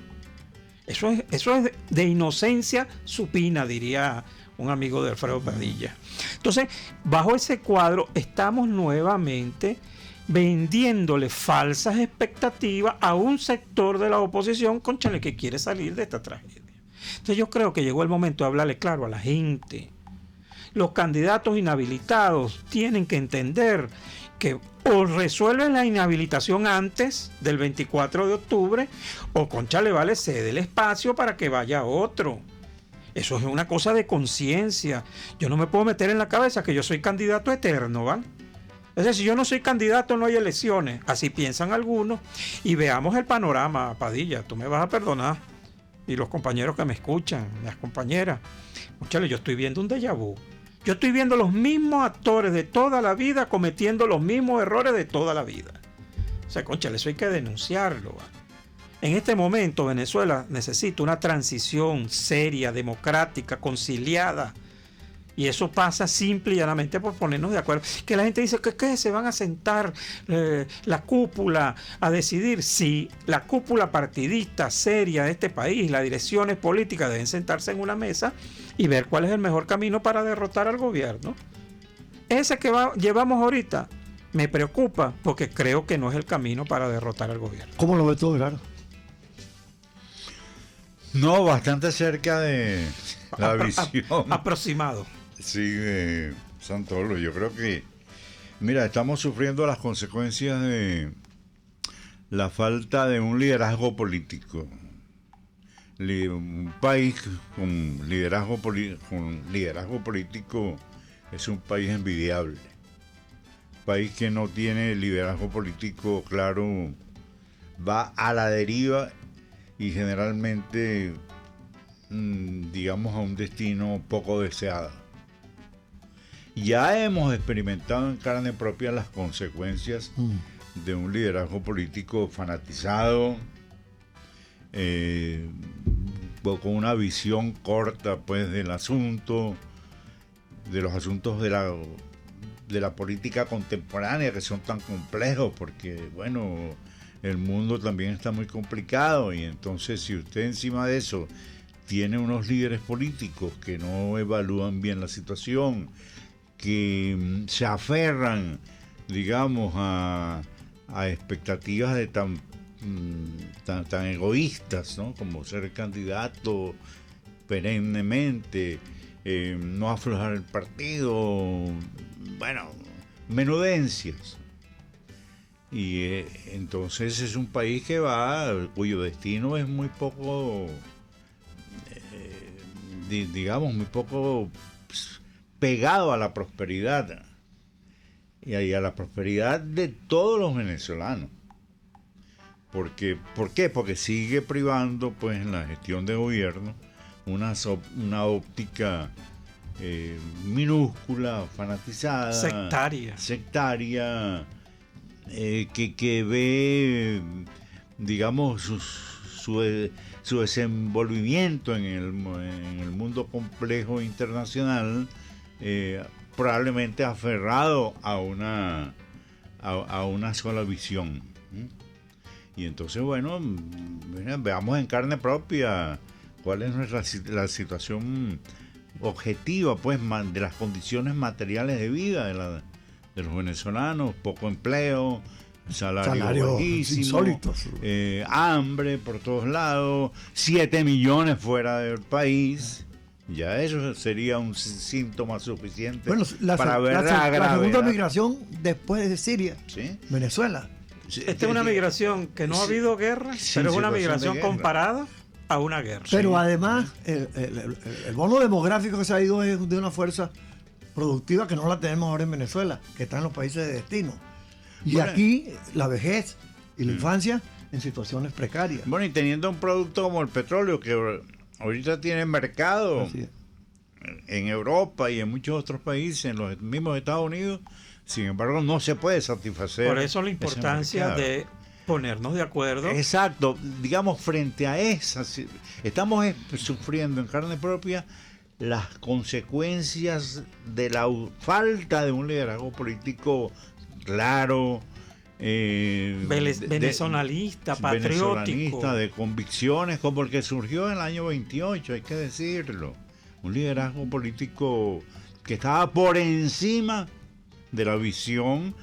Eso es de inocencia supina, diría un amigo de Alfredo Padilla. Entonces, bajo ese cuadro, estamos nuevamente vendiéndole falsas expectativas a un sector de la oposición, cónchale, que quiere salir de esta tragedia. Entonces yo creo que llegó el momento de hablarle claro a la gente. Los candidatos inhabilitados tienen que entender que o resuelven la inhabilitación antes del 24 de octubre o, cónchale, vale, cede el espacio para que vaya otro. Eso es una cosa de conciencia. Yo no me puedo meter en la cabeza que yo soy candidato eterno, ¿vale? Es decir, si yo no soy candidato, no hay elecciones. Así piensan algunos. Y veamos el panorama, Padilla. Tú me vas a perdonar. Y los compañeros que me escuchan, las compañeras. Escúchale, yo estoy viendo un déjà vu. Yo estoy viendo los mismos actores de toda la vida cometiendo los mismos errores de toda la vida. O sea, cónchale, eso hay que denunciarlo, ¿vale? En este momento, Venezuela necesita una transición seria, democrática, conciliada. Y eso pasa simple y llanamente por ponernos de acuerdo. Que la gente dice que se van a sentar la cúpula a decidir. Sí, la cúpula partidista seria de este país, las direcciones políticas deben sentarse en una mesa y ver cuál es el mejor camino para derrotar al gobierno. Ese que llevamos ahorita me preocupa porque creo que no es el camino para derrotar al gobierno. ¿Cómo lo ves tú, Gerardo? No, bastante cerca de la visión. Aproximado. Sí, de Santoro. Yo creo que, mira, estamos sufriendo las consecuencias de la falta de un liderazgo político. Un país con liderazgo político es un país envidiable. Un país que no tiene liderazgo político claro va a la deriva y generalmente, digamos, a un destino poco deseado. Ya hemos experimentado en carne propia las consecuencias de un liderazgo político fanatizado, con una visión corta, pues, del asunto, de los asuntos de la política contemporánea, que son tan complejos, porque, bueno, el mundo también está muy complicado, y entonces si usted encima de eso tiene unos líderes políticos que no evalúan bien la situación, que se aferran, digamos, a expectativas de tan egoístas, ¿no? Como ser candidato perennemente, no aflojar el partido, bueno, menudencias. Y entonces es un país cuyo destino es muy poco, digamos, muy poco pegado a la prosperidad y a la prosperidad de todos los venezolanos. ¿Por qué? Porque sigue privando, pues, en la gestión de gobierno una óptica minúscula, fanatizada, sectaria, que ve, digamos, su desenvolvimiento en el mundo complejo internacional, probablemente aferrado a una sola visión. Y entonces, bueno, veamos en carne propia cuál es la situación objetiva, pues, de las condiciones materiales de vida de los venezolanos: poco empleo, salarios bajísimos, insólitos, hambre por todos lados, 7 millones fuera del país. Ya eso sería un síntoma suficiente para ver la segunda migración después de Siria, ¿sí? Venezuela. Esta es una migración que no ha habido guerra, pero es una migración comparada a una guerra. Pero además, el bono demográfico que se ha ido es de una fuerza productiva que no la tenemos ahora en Venezuela, que está en los países de destino. Y Bueno, aquí la vejez y la infancia en situaciones precarias. Bueno, y teniendo un producto como el petróleo que ahorita tiene mercado Así es. en Europa y en muchos otros países, en los mismos Estados Unidos, sin embargo no se puede satisfacer. Por eso la ese importancia mercado. de ponernos de acuerdo. Exacto, digamos, frente a esas, estamos sufriendo en carne propia las consecuencias de la falta de un liderazgo político claro, venezonalista, patriótico. venezonalista, de convicciones, como el que surgió en el año 28, hay que decirlo. Un liderazgo político que estaba por encima de la visión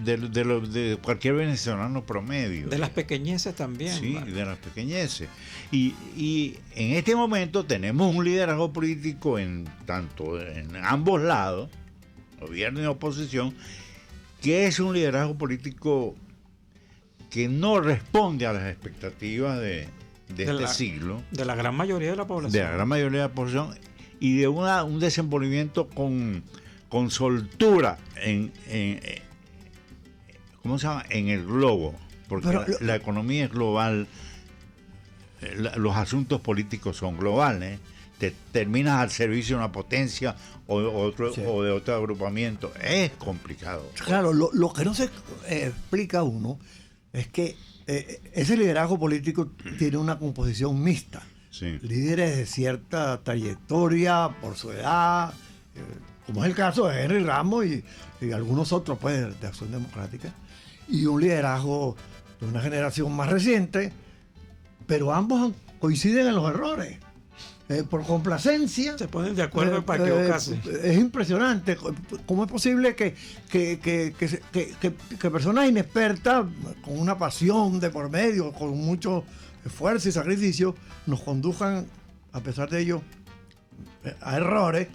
de cualquier venezolano promedio. De las pequeñeces también. Sí, ¿vale? de las pequeñeces. Y en este momento tenemos un liderazgo político tanto en ambos lados, gobierno y oposición, que es un liderazgo político que no responde a las expectativas de este siglo, De la gran mayoría de la población. de la gran mayoría de la población, y de un desenvolvimiento con soltura ¿cómo se llama? En el globo, porque Pero la economía es global, los asuntos políticos son globales, te terminas al servicio de una potencia o de otro agrupamiento, es complicado. Claro, lo que no se explica uno es que ese liderazgo político tiene una composición mixta. Sí. Líderes de cierta trayectoria por su edad, como es el caso de Henry Ramos y algunos otros pues, de Acción Democrática, y un liderazgo de una generación más reciente, pero ambos coinciden en los errores. Por complacencia. Se ponen de acuerdo para equivocarse. Es impresionante. ¿Cómo es posible que personas inexpertas, con una pasión de por medio, con mucho esfuerzo y sacrificio, nos conduzcan, a pesar de ello, a errores?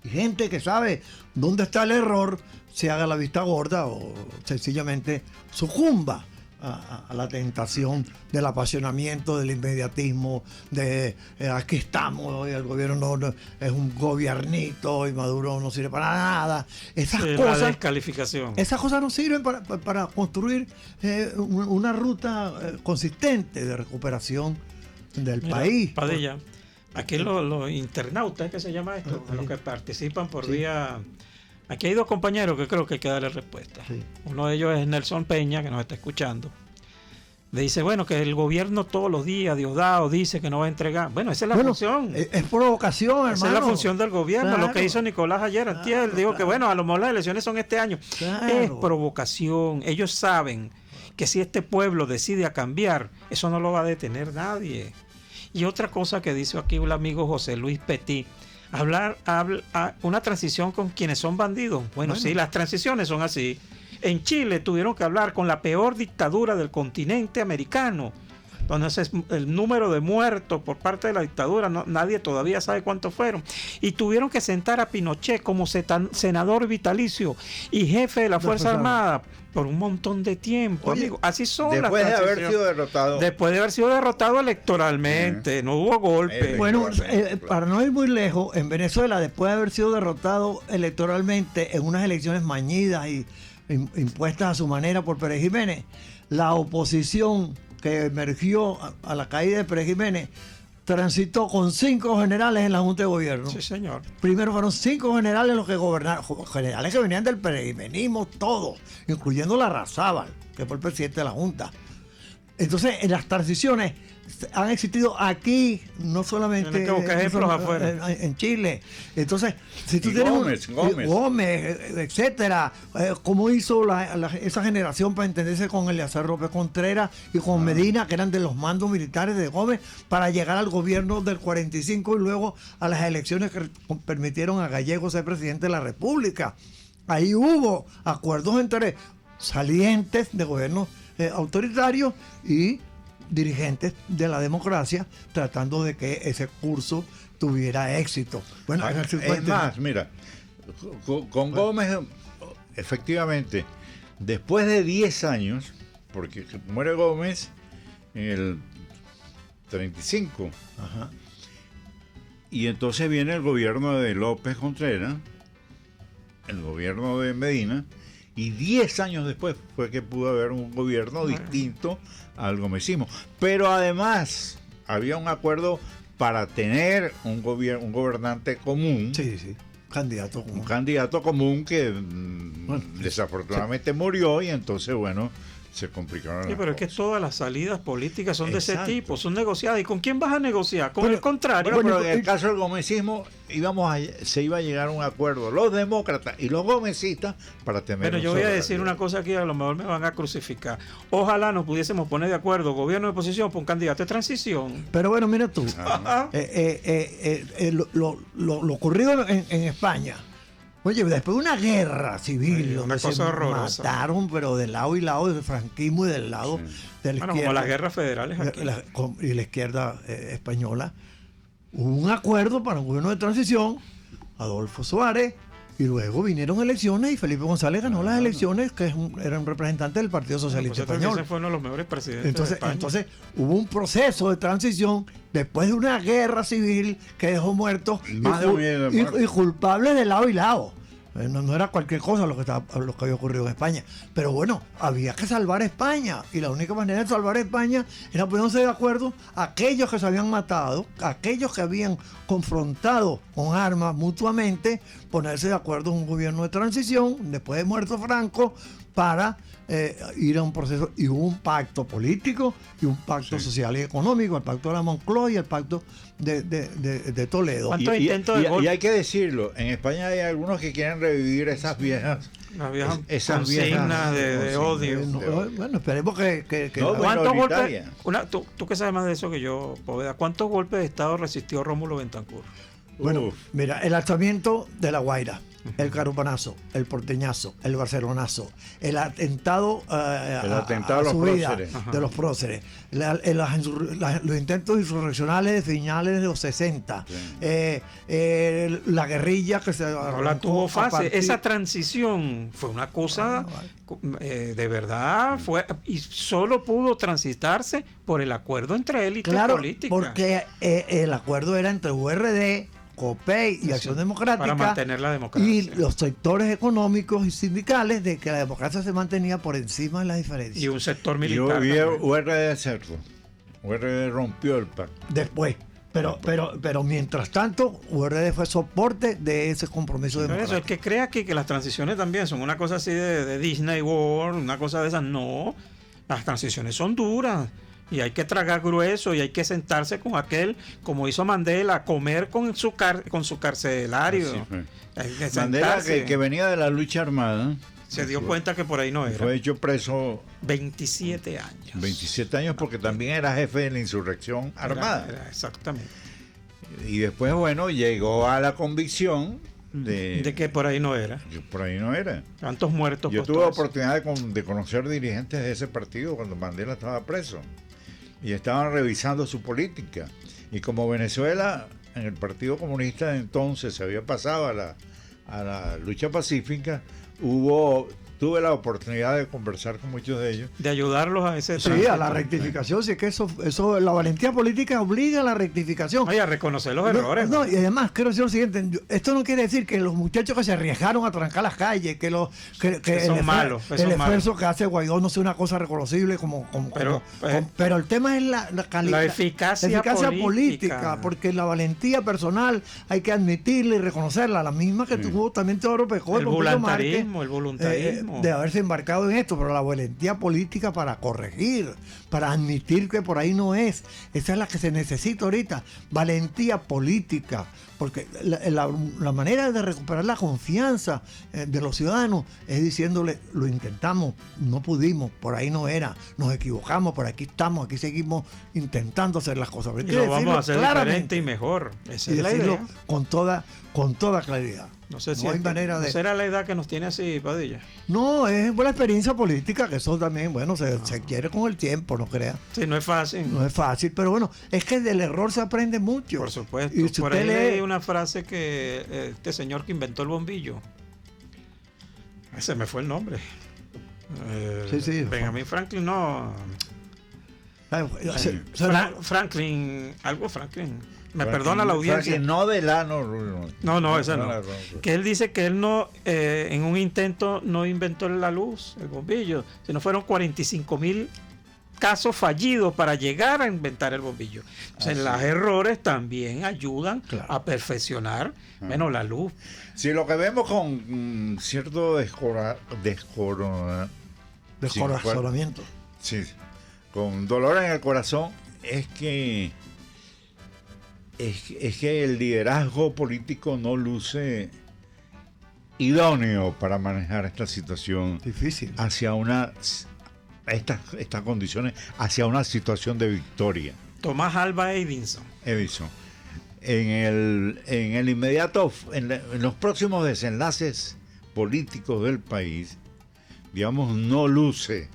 Y gente que sabe dónde está el error se haga la vista gorda o sencillamente sucumba a la tentación del apasionamiento, del inmediatismo, de aquí estamos, y el gobierno no es un gobiernito y Maduro no sirve para nada. Esas La cosas, descalificación. esas cosas no sirven para construir una ruta consistente de recuperación del Mira, país. Padilla, aquí los internautas, ¿qué se llama esto? Sí. Los que participan por Sí. vía... Aquí hay dos compañeros que creo que hay que darle respuesta. Sí. Uno de ellos es Nelson Peña, que nos está escuchando. Le dice, bueno, que el gobierno todos los días, Diosdado, dice que no va a entregar. Bueno, esa es la función. Es provocación, hermano. Esa es la función del gobierno. Claro. Lo que hizo Nicolás ayer, antier, dijo que bueno, a lo mejor las elecciones son este año. Claro. Es provocación. Ellos saben que si este pueblo decide a cambiar, eso no lo va a detener nadie. Y otra cosa que dice aquí un amigo José Luis Petit, habla una transición con quienes son bandidos. Bueno, sí, las transiciones son así. En Chile tuvieron que hablar con la peor dictadura del continente americano, donde el número de muertos por parte de la dictadura, nadie todavía sabe cuántos fueron. Y tuvieron que sentar a Pinochet como senador vitalicio y jefe de la Fuerza Armada por un montón de tiempo. Oye, amigo, así son Después las de haber transiciones. sido derrotado. Después de haber sido derrotado electoralmente, no hubo golpe. Bueno, para no ir muy lejos, en Venezuela, después de haber sido derrotado electoralmente en unas elecciones mañidas y impuestas a su manera por Pérez Jiménez, la oposición que emergió a la caída de Pérez Jiménez transitó con 5 generales en la Junta de Gobierno. Sí, señor. Primero fueron 5 generales los que gobernaron, generales que venían del perejimenismo, todos, incluyendo Larrazábal, que fue el presidente de la Junta. Entonces, en las transiciones han existido aquí, no solamente Tienes que buscar ejemplos afuera. en Chile. Entonces, si tú Y tienes Gómez. etcétera, cómo hizo esa generación para entenderse con Eleazar López Contreras y con Medina, que eran de los mandos militares de Gómez, para llegar al gobierno del 45 y luego a las elecciones que permitieron a Gallego ser presidente de la República. Ahí hubo acuerdos entre salientes de gobiernos autoritarios y dirigentes de la democracia, tratando de que ese curso tuviera éxito. Bueno, en el 50, es más, mira, con Gómez, efectivamente, después de 10 años, porque muere Gómez en el 35, ajá, Y entonces viene el gobierno de López Contreras, el gobierno de Medina, y 10 años después fue que pudo haber un gobierno distinto al gomecismo. Pero además había un acuerdo para tener un gobernante común. Sí, sí. Candidato común. Un candidato común que desafortunadamente murió, y entonces, bueno, se complicaron Sí, las pero es que cosas. todas las salidas políticas son de ese Exacto. tipo, son negociadas. ¿Y con quién vas a negociar? Con Bueno, el contrario. Bueno, pero en el caso del gomecismo se iba a llegar a un acuerdo los demócratas y los gomecistas para tener Pero un yo voy a solo decir candidato. una cosa aquí, a lo mejor me van a crucificar. Ojalá nos pudiésemos poner de acuerdo, gobierno de oposición, por un candidato de transición. Pero bueno, mira tú, Ajá. lo ocurrido en España. Oye, después de una guerra civil, Sí, una donde se cosa horrorosa. mataron, pero de lado y lado, del franquismo y del lado de la Bueno, izquierda. como las guerras federales aquí. Y la izquierda española, hubo un acuerdo para un gobierno de transición, Adolfo Suárez, y luego vinieron elecciones y Felipe González ganó las elecciones, que era un representante del Partido Socialista Español. Ese fue uno de los mejores presidentes de España. Entonces hubo un proceso de transición después de una guerra civil que dejó muertos Más de un millón de muertos. y culpables de lado y lado. No era cualquier cosa lo que había ocurrido en España. Pero bueno, había que salvar España. Y la única manera de salvar España era poniéndose de acuerdo aquellos que se habían matado, aquellos que habían confrontado con armas mutuamente, ponerse de acuerdo en un gobierno de transición, después de muerto Franco, para ir a un proceso. Y hubo un pacto político y un pacto social y económico, el pacto de la Moncloa y el pacto de Toledo. ¿Cuántos intentos de golpe? Y hay que decirlo, en España hay algunos que quieren revivir esas viejas Las viejas esas consignas viejas de odio. Bueno, esperemos que No, ¿Cuántos minoritaria. golpes? Tú que sabes más de eso que yo, Poveda, ¿cuántos golpes de Estado resistió Rómulo Betancourt? Bueno, Uf. mira, el alzamiento de La Guaira, el carupanazo, el porteñazo, el barcelonazo, el atentado, atentado a los su vida próceres. de los próceres, los intentos insurreccionales de finales de los 60, la guerrilla que se No la tuvo fácil. Esa transición fue una cosa de verdad, fue y solo pudo transitarse por el acuerdo entre élites claro, políticas. porque el acuerdo era entre URD, COPEI y Acción Democrática, para mantener la democracia. y los sectores económicos y sindicales, de que la democracia se mantenía por encima de las diferencias. Y un sector Y militar. también. URD cerdo. URD rompió el pacto. Después. Pero mientras tanto, URD fue soporte de ese compromiso Por eso, el democrático. que crea que las transiciones también son una cosa así de Disney World, una cosa de esas, no. Las transiciones son duras y hay que tragar grueso y hay que sentarse con aquel, como hizo Mandela, a comer con su carcelario. Así fue. Hay que Mandela, sentarse. que venía de la lucha armada, Se dio cuenta que por ahí no era. fue hecho preso 27 años. 27 años porque también era jefe de la insurrección armada. Era exactamente. Y después, bueno, llegó a la convicción De que por ahí no era. que por ahí no era. Tantos muertos. Yo por tuve todo la eso. oportunidad de conocer dirigentes de ese partido cuando Mandela estaba preso. Y estaban revisando su política. Y como Venezuela, en el Partido Comunista de entonces, se había pasado a la lucha pacífica, tuve la oportunidad de conversar con muchos de ellos. De ayudarlos a ese Sí, a la tránsito. rectificación, sí que eso, la valentía política obliga a la rectificación. Oye, a reconocer los errores. No, y además quiero decir lo siguiente, esto no quiere decir que los muchachos que se arriesgaron a trancar las calles, que son malos, que el son esfuerzo malos. que hace Guaidó no sea una cosa reconocible Pero, pero el tema es la calidad, la eficacia política. porque la valentía personal hay que admitirla y reconocerla, la misma que tuvo también Teodoro Pejó, El Pompilio voluntarismo, el Márquez, voluntarismo. de haberse embarcado en esto, pero la valentía política para corregir, para admitir que por ahí no es, esa es la que se necesita ahorita, valentía política, porque la manera de recuperar la confianza de los ciudadanos es diciéndole, lo intentamos, no pudimos, por ahí no era, nos equivocamos, por aquí estamos, aquí seguimos intentando hacer las cosas. Pero Y hay que lo vamos decirlo a hacer claramente diferente y mejor. Esa y es la decirlo idea. con toda claridad. No sé si no hay es manera de... ¿no será la edad que nos tiene así, Padilla? No, es buena experiencia política, que eso también, bueno, se quiere con el tiempo, no crea. Sí, no es fácil. No es fácil, pero bueno, es que del error se aprende mucho. Por supuesto. Y si Por usted ahí leí lee, una frase que este señor que inventó el bombillo, ese me fue el nombre. Sí. Benjamin Franklin, no. Franklin, Franklin, algo Franklin. me perdona la audiencia. No de Lano. No, esa no. Que él dice que él no, en un intento no inventó la luz, el bombillo, sino fueron 45.000 casos fallidos para llegar a inventar el bombillo. Entonces, los errores también ayudan a perfeccionar la luz. Si lo que vemos con cierto descorazonamiento. Sí, con dolor en el corazón, es que el liderazgo político no luce idóneo para manejar esta situación difícil hacia estas condiciones, hacia una situación de victoria. Tomás Alva Edison. En el inmediato, en los próximos desenlaces políticos del país, digamos, no luce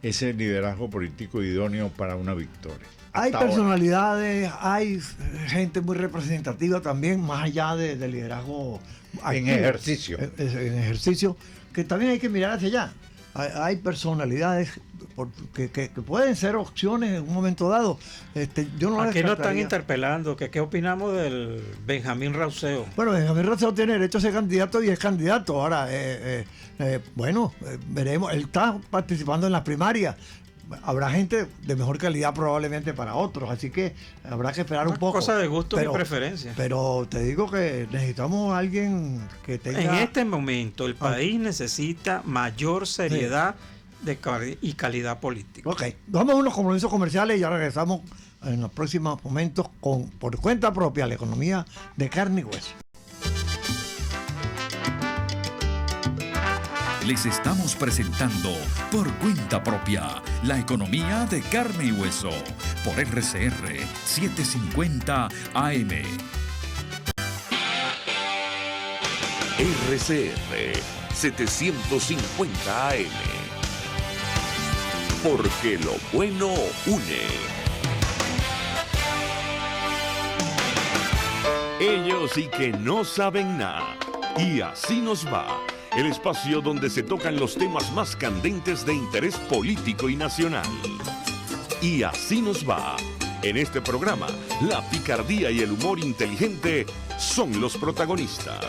ese liderazgo político idóneo para una victoria. Hay personalidades, hay gente muy representativa también, más allá del liderazgo activo, en ejercicio, que también hay que mirar hacia allá. Hay personalidades que pueden ser opciones en un momento dado. Yo no Aquí nos están interpelando, que qué opinamos del Benjamín Rauseo. Bueno, Benjamín Rauseo tiene derecho a ser candidato y es candidato. Ahora, veremos. Él está participando en las primarias. Habrá gente de mejor calidad probablemente para otros, así que habrá que esperar un poco. Cosa de gusto y preferencia. Pero te digo que necesitamos a alguien que tenga... En este momento el país necesita mayor seriedad y calidad política. Ok, vamos a unos compromisos comerciales y ya regresamos en los próximos momentos con Por Cuenta Propia, la economía de carne y hueso. Les estamos presentando Por Cuenta Propia, la economía de carne y hueso, por RCR 750 AM. RCR 750 AM. Porque lo bueno une. Ellos sí que no saben nada. Y así nos va. El espacio donde se tocan los temas más candentes de interés político y nacional. Y así nos va. En este programa, la picardía y el humor inteligente son los protagonistas.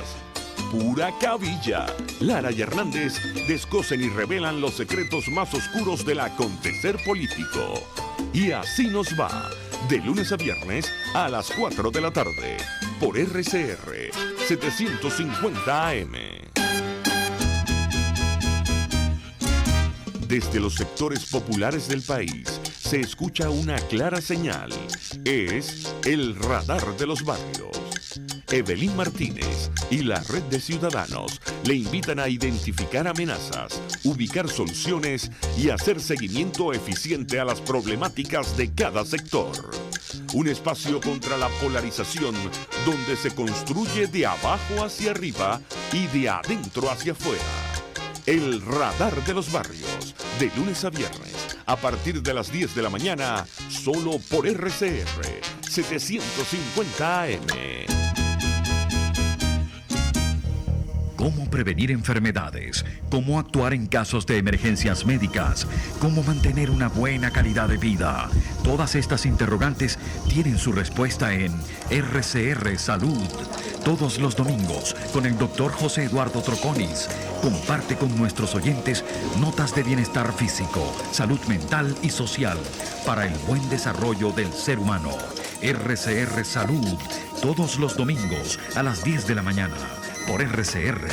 Pura cabilla. Lara y Hernández descosen y revelan los secretos más oscuros del acontecer político. Y así nos va. De lunes a viernes a las 4 de la tarde. Por RCR 750 AM. Desde los sectores populares del país se escucha una clara señal. Es el radar de los barrios. Evelyn Martínez y la Red de Ciudadanos le invitan a identificar amenazas, ubicar soluciones y hacer seguimiento eficiente a las problemáticas de cada sector. Un espacio contra la polarización donde se construye de abajo hacia arriba y de adentro hacia afuera. El radar de los barrios, de lunes a viernes, a partir de las 10 de la mañana, solo por RCR 750 AM. Cómo prevenir enfermedades, cómo actuar en casos de emergencias médicas, cómo mantener una buena calidad de vida. Todas estas interrogantes tienen su respuesta en RCR Salud. Todos los domingos, con el Dr. José Eduardo Troconis, comparte con nuestros oyentes notas de bienestar físico, salud mental y social para el buen desarrollo del ser humano. RCR Salud, todos los domingos a las 10 de la mañana, por RCR.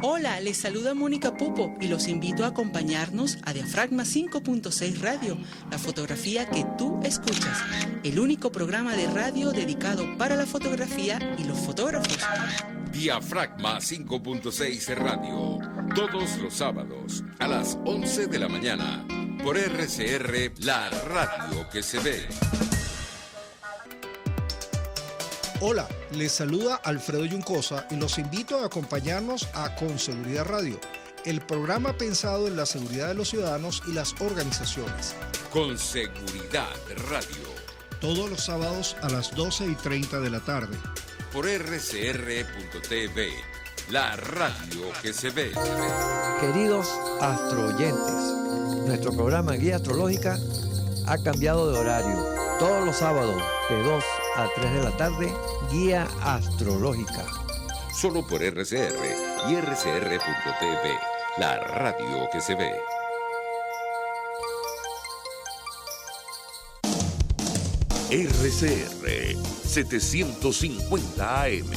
Hola, les saluda Mónica Pupo y los invito a acompañarnos a Diafragma 5.6 Radio, la fotografía que tú escuchas, el único programa de radio dedicado para la fotografía y los fotógrafos. Diafragma 5.6 Radio, todos los sábados a las 11 de la mañana, por RCR, la radio que se ve. Hola, les saluda Alfredo Yuncosa y los invito a acompañarnos a Con Seguridad Radio, el programa pensado en la seguridad de los ciudadanos y las organizaciones. Con Seguridad Radio. Todos los sábados a las 12:30 de la tarde. Por rcr.tv, la radio que se ve. Queridos astroyentes, nuestro programa Guía Astrológica ha cambiado de horario. Todos los sábados de 2 a 3 de la tarde, Guía Astrológica. Solo por RCR y RCR.tv, la radio que se ve. RCR 750 AM,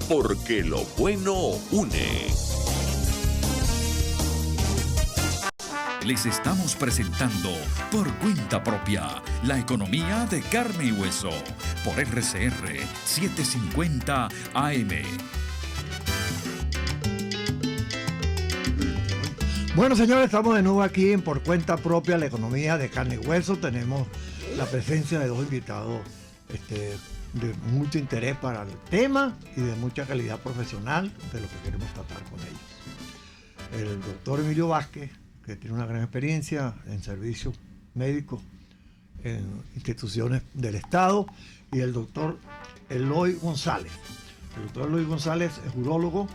porque lo bueno une. Les estamos presentando Por Cuenta Propia, la economía de carne y hueso, por RCR 750 AM. Bueno, señores, estamos de nuevo aquí en Por Cuenta Propia, la economía de carne y hueso. Tenemos la presencia de dos invitados de mucho interés para el tema y de mucha calidad profesional de lo que queremos tratar con ellos. El doctor Emilio Vázquez, que tiene una gran experiencia en servicios médicos en instituciones del Estado, y el doctor Eloy González. El doctor Eloy González es urólogo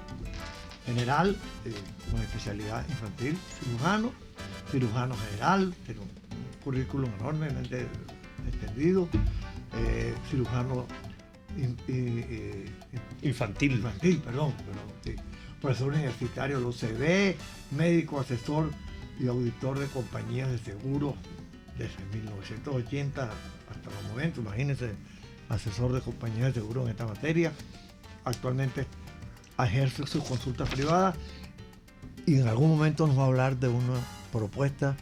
general con especialidad infantil, cirujano general, tiene un currículum enormemente extendido, cirujano infantil, sí. Profesor universitario de la UCB, médico, asesor y auditor de compañías de seguros desde 1980 hasta los momentos. Imagínense, asesor de compañías de seguros en esta materia. Actualmente ejerce sus consultas privadas y en algún momento nos va a hablar de una propuesta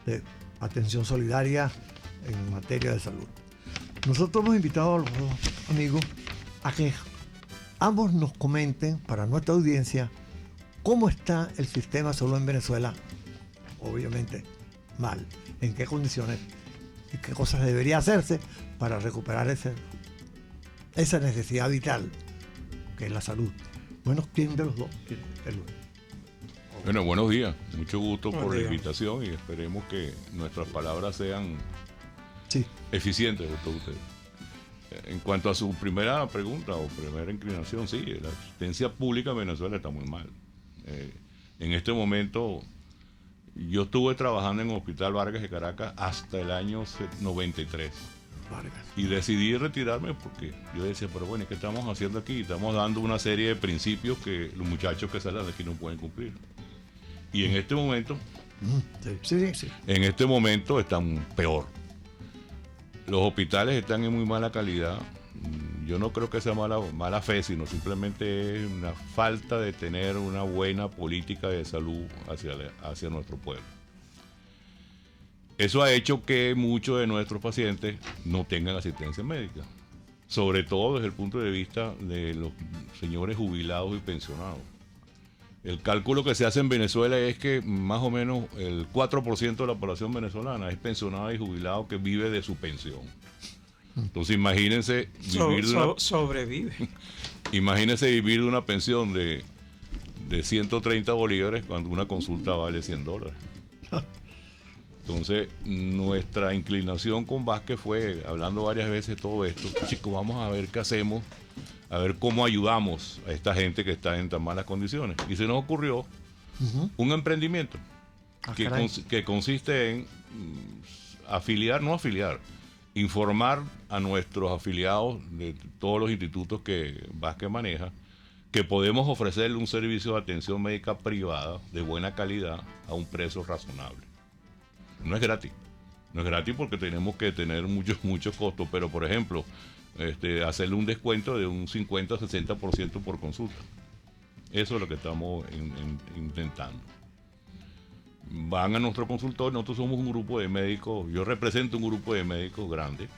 de atención solidaria en materia de salud. Nosotros hemos invitado a los dos amigos a que ambos nos comenten para nuestra audiencia cómo está el sistema de salud en Venezuela. Obviamente mal, en qué condiciones y qué cosas debería hacerse para recuperar esa necesidad vital que es la salud. Bueno, ¿quién de los dos? Bueno, buenos días. Mucho gusto por la invitación y esperemos que nuestras palabras sean eficientes de todos ustedes. En cuanto a su primera pregunta o primera inclinación, sí, la asistencia pública en Venezuela está muy mal. En este momento, yo estuve trabajando en el Hospital Vargas de Caracas hasta el año 93. Y decidí retirarme porque yo decía, pero bueno, ¿qué estamos haciendo aquí? Estamos dando una serie de principios que los muchachos que salen de aquí no pueden cumplir. Y en este momento, en este momento están peor. Los hospitales están en muy mala calidad. Yo no creo que sea mala fe, sino simplemente es una falta de tener una buena política de salud hacia nuestro pueblo. Eso ha hecho que muchos de nuestros pacientes no tengan asistencia médica, sobre todo desde el punto de vista de los señores jubilados y pensionados. El cálculo que se hace en Venezuela es que más o menos el 4% de la población venezolana es pensionada y jubilado que vive de su pensión. Entonces imagínense vivir sobrevive. Imagínense vivir de una pensión de 130 bolívares cuando una consulta vale $100. Entonces, nuestra inclinación con Vázquez fue, hablando varias veces de todo esto, chicos, vamos a ver qué hacemos, a ver cómo ayudamos a esta gente que está en tan malas condiciones. Y se nos ocurrió un emprendimiento que consiste en informar a nuestros afiliados de todos los institutos que Vázquez maneja, que podemos ofrecerle un servicio de atención médica privada de buena calidad a un precio razonable. No es gratis porque tenemos que tener muchos costos, pero por ejemplo, hacerle un descuento de un 50-60% por consulta. Eso es lo que estamos intentando. Van a nuestro consultorio, nosotros somos un grupo de médicos, yo represento un grupo de médicos grande,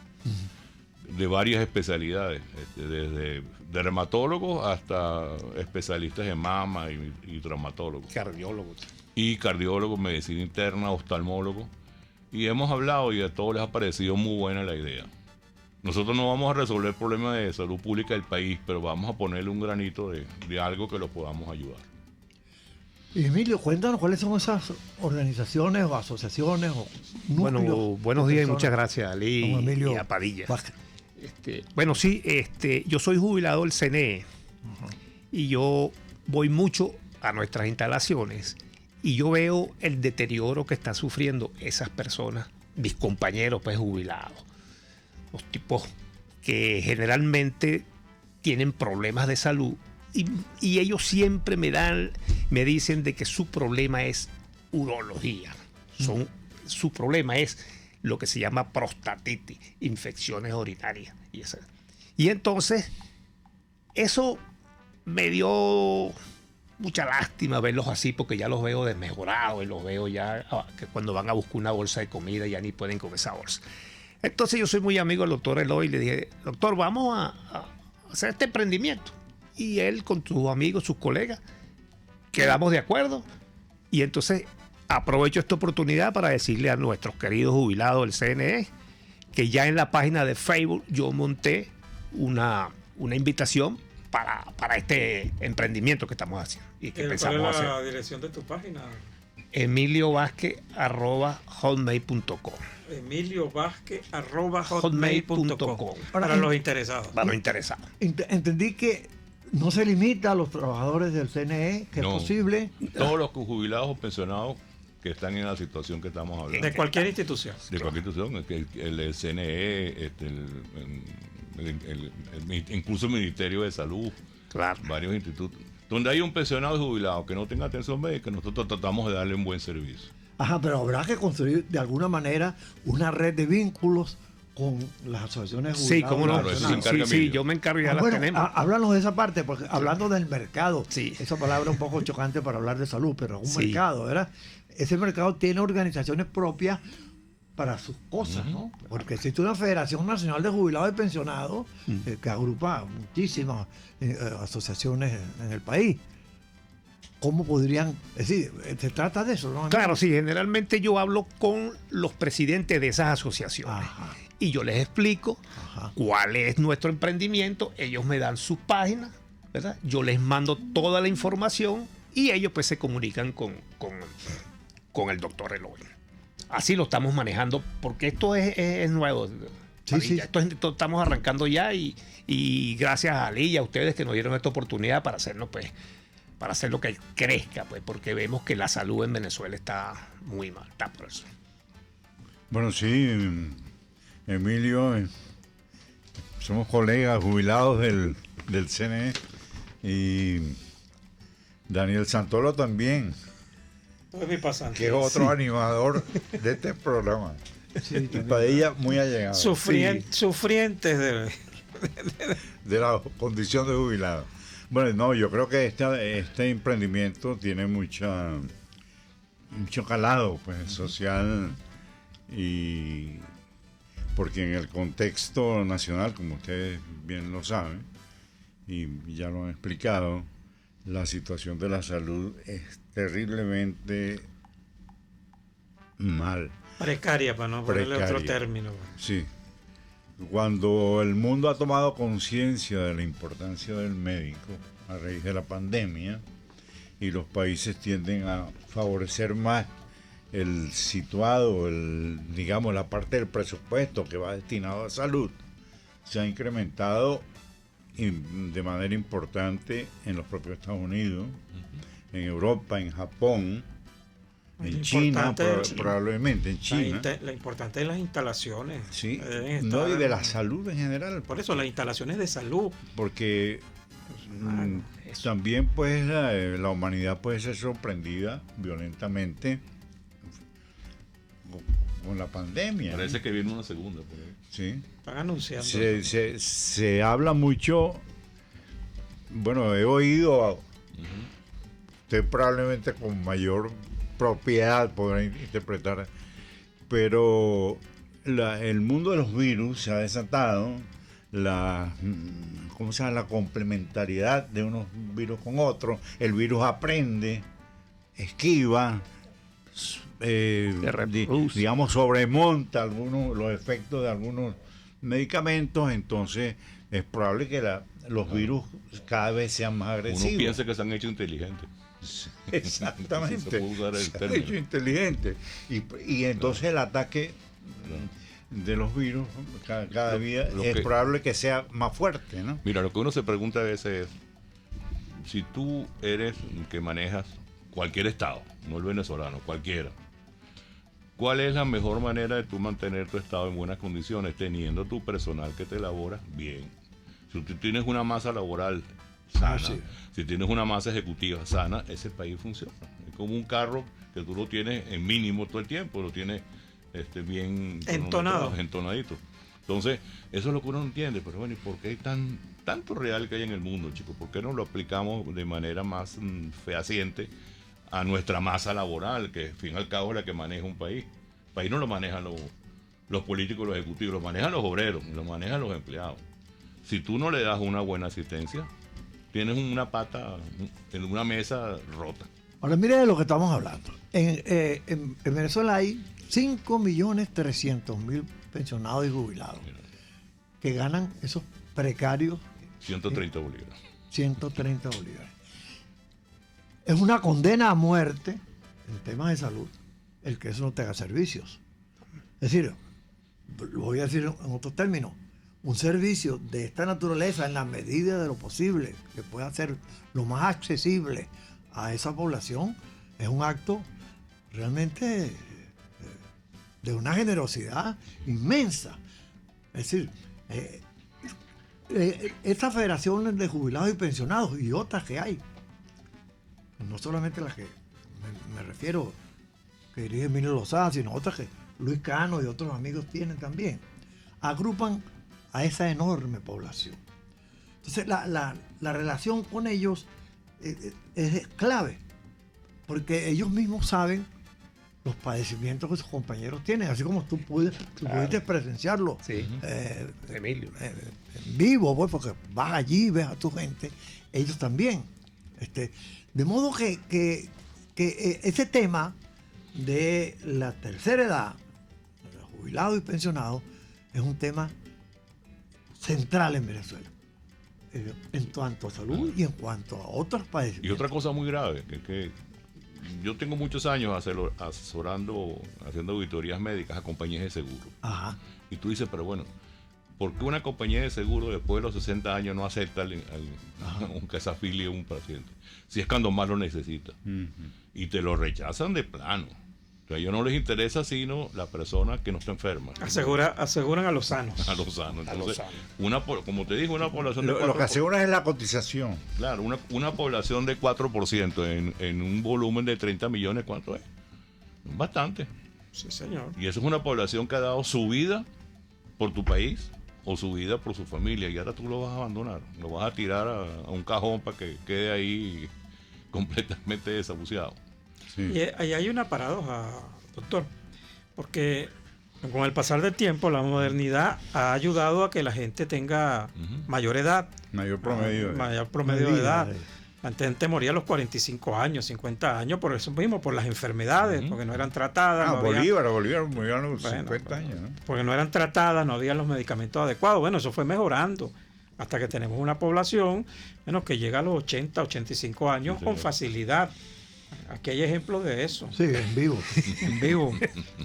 de varias especialidades, desde dermatólogos hasta especialistas en mama y traumatólogos. Cardiólogos, medicina interna, oftalmólogos. Y hemos hablado y a todos les ha parecido muy buena la idea. Nosotros no vamos a resolver el problema de salud pública del país, pero vamos a ponerle un granito de algo que los podamos ayudar. Y Emilio, cuéntanos cuáles son esas organizaciones o asociaciones o núcleos. Bueno, buenos días y muchas gracias, Ali y a Padilla. Bueno, sí, yo soy jubilado del CNE y yo voy mucho a nuestras instalaciones y yo veo el deterioro que están sufriendo esas personas mis compañeros pues jubilados, los tipos que generalmente tienen problemas de salud y ellos siempre me dicen de que su problema es urología. Su problema es lo que se llama prostatitis, infecciones urinarias. Y entonces, eso me dio mucha lástima verlos así, porque ya los veo desmejorados y los veo ya que cuando van a buscar una bolsa de comida ya ni pueden con esa bolsa. Entonces yo soy muy amigo del doctor Eloy y le dije, doctor, vamos a hacer este emprendimiento. Y él con sus amigos, sus colegas, quedamos de acuerdo. Y entonces aprovecho esta oportunidad para decirle a nuestros queridos jubilados del CNE que ya en la página de Facebook yo monté una invitación para este emprendimiento que estamos haciendo. Y que pensamos ¿Cuál es la hacer. dirección de tu página? EmilioVázquez@hotmail.com. EmilioVázquez@hotmail.com. Para los interesados. Para los interesados. Entendí que no se limita a los trabajadores del CNE, que No, es posible. Todos los jubilados o pensionados que están en la situación que estamos hablando. De cualquier institución. De cualquier institución, el CNE, incluso el Ministerio de Salud, claro, varios institutos. Donde hay un pensionado y jubilado que no tenga atención médica, nosotros tratamos de darle un buen servicio. Ajá, pero habrá que construir de alguna manera una red de vínculos con las asociaciones jubiladas. Sí, cómo no. Claro, eso se encarga Sí, Emilio. yo me encargo, ya las Bueno, tenemos. háblanos de esa parte, porque hablando del mercado, Sí. esa palabra es un poco chocante para hablar de salud, pero es un Sí. mercado, ¿verdad? Ese mercado tiene organizaciones propias para sus cosas, ¿no? Porque existe una Federación Nacional de Jubilados y Pensionados que agrupa muchísimas asociaciones en el país. ¿Cómo podrían? Es decir, se trata de eso, ¿no? Claro, sí, generalmente yo hablo con los presidentes de esas asociaciones. Ajá. Y yo les explico cuál es nuestro emprendimiento, ellos me dan sus páginas, ¿verdad? Yo les mando toda la información y ellos pues se comunican con el doctor Eloy. Así lo estamos manejando, porque esto es nuevo. Sí, sí. Esto estamos arrancando ya y gracias a Ali y a ustedes que nos dieron esta oportunidad para hacernos pues, para hacer lo que crezca, pues, porque vemos que la salud en Venezuela está muy mal, está por eso. Bueno, sí, Emilio, somos colegas jubilados del CNE y Daniel Santoro también, Es mi pasante. que es otro animador de este programa. Sí, Y Padilla muy allegado. Sufrientes de... De la condición de jubilado. Bueno, no, yo creo que este emprendimiento tiene mucho calado pues, social, y porque en el contexto nacional, como ustedes bien lo saben, y ya lo han explicado, la situación de la salud es terriblemente mal. Precaria, para no ponerle otro Precaria. término. Sí. Cuando el mundo ha tomado conciencia de la importancia del médico a raíz de la pandemia, y los países tienden a favorecer más el situado, digamos, la parte del presupuesto que va destinado a salud, se ha incrementado de manera importante en los propios Estados Unidos, en Europa, en Japón, en China, probablemente en China. La importante es las instalaciones. Sí, Deben no, y estar- de la salud en general. Por eso, las instalaciones de salud. Porque también pues la humanidad puede ser sorprendida violentamente con la pandemia. Parece que viene una segunda. Por ahí. Sí. Están anunciando. Se habla mucho, bueno, he oído, usted probablemente con mayor propiedad podrá interpretar, pero el mundo de los virus se ha desatado, ¿cómo se llama? La complementariedad de unos virus con otros, el virus aprende, esquiva, digamos, sobremonta los efectos de algunos medicamentos, entonces es probable que los virus cada vez sean más agresivos. Uno piensa que se han hecho inteligentes. Exactamente. Se puede usar el Se han término. hecho inteligentes. Y entonces el ataque de los virus cada día es probable que sea más fuerte, ¿no? Mira, lo que uno se pregunta a veces es, si tú eres que manejas cualquier estado, no el venezolano, cualquiera, ¿Cuál es la mejor manera de tú mantener tu estado en buenas condiciones? Teniendo tu personal que te labora bien. Si tú tienes una masa laboral sana, si tienes una masa ejecutiva sana, ese país funciona. Es como un carro que tú lo tienes en mínimo todo el tiempo, lo tienes bien entonadito. Entonces, eso es lo que uno no entiende. Pero bueno, ¿y por qué hay tanto real que hay en el mundo, chicos? ¿Por qué no lo aplicamos de manera más fehaciente a nuestra masa laboral, que al fin y al cabo es la que maneja un país? El país no lo manejan los políticos, los ejecutivos, lo manejan los obreros, lo manejan los empleados. Si tú no le das una buena asistencia, tienes una pata en una mesa rota. Ahora mire de lo que estamos hablando. En Venezuela hay 5.300.000 pensionados y jubilados que ganan esos precarios 130 bolívares. 130 bolívares. Es una condena a muerte en temas de salud el que eso no tenga servicios. Es decir, lo voy a decir en otros términos, un servicio de esta naturaleza en la medida de lo posible, que pueda ser lo más accesible a esa población, es un acto realmente de una generosidad inmensa. Es decir, estas federaciones de jubilados y pensionados y otras que hay, no solamente las que me refiero que dirige Emilio Lozada, sino otras que Luis Cano y otros amigos tienen también, agrupan a esa enorme población. Entonces la relación con ellos es clave, porque ellos mismos saben los padecimientos que sus compañeros tienen, así como tú pudiste presenciarlo Emilio. En vivo, pues, porque vas allí y ves a tu gente, ellos también. De modo que ese tema de la tercera edad, de los jubilados y pensionados, es un tema central en Venezuela, en cuanto a salud y en cuanto a otros países. Y otra cosa muy grave, que yo tengo muchos años asesorando, haciendo auditorías médicas a compañías de seguro. Ajá. Y tú dices, pero bueno, ¿por qué una compañía de seguro después de los 60 años no acepta aunque se afilie un paciente? Si es cuando más lo necesita. Y te lo rechazan de plano. O sea, a ellos no les interesa sino la persona que no está enferma. Aseguran a los sanos. A los sanos. Entonces, como te digo, una población de 4%. Lo que aseguran es la cotización. Claro, una población de 4% en un volumen de 30 millones, ¿cuánto es? Bastante. Sí, señor. Y eso es una población que ha dado su vida por tu país o su vida por su familia, y ahora tú lo vas a abandonar, lo vas a tirar a un cajón para que quede ahí completamente desahuciado. Sí. Y ahí hay una paradoja, doctor, porque con el pasar del tiempo la modernidad ha ayudado a que la gente tenga mayor edad, mayor promedio de edad. La gente moría a los 45 años, 50 años, por eso mismo, por las enfermedades, porque no eran tratadas. Bolívar murió a los 50 años, ¿no? Porque no eran tratadas, no había los medicamentos adecuados. Bueno, eso fue mejorando hasta que tenemos una población que llega a los 80, 85 años con facilidad. Aquí hay ejemplos de eso. Sí, en vivo. En vivo.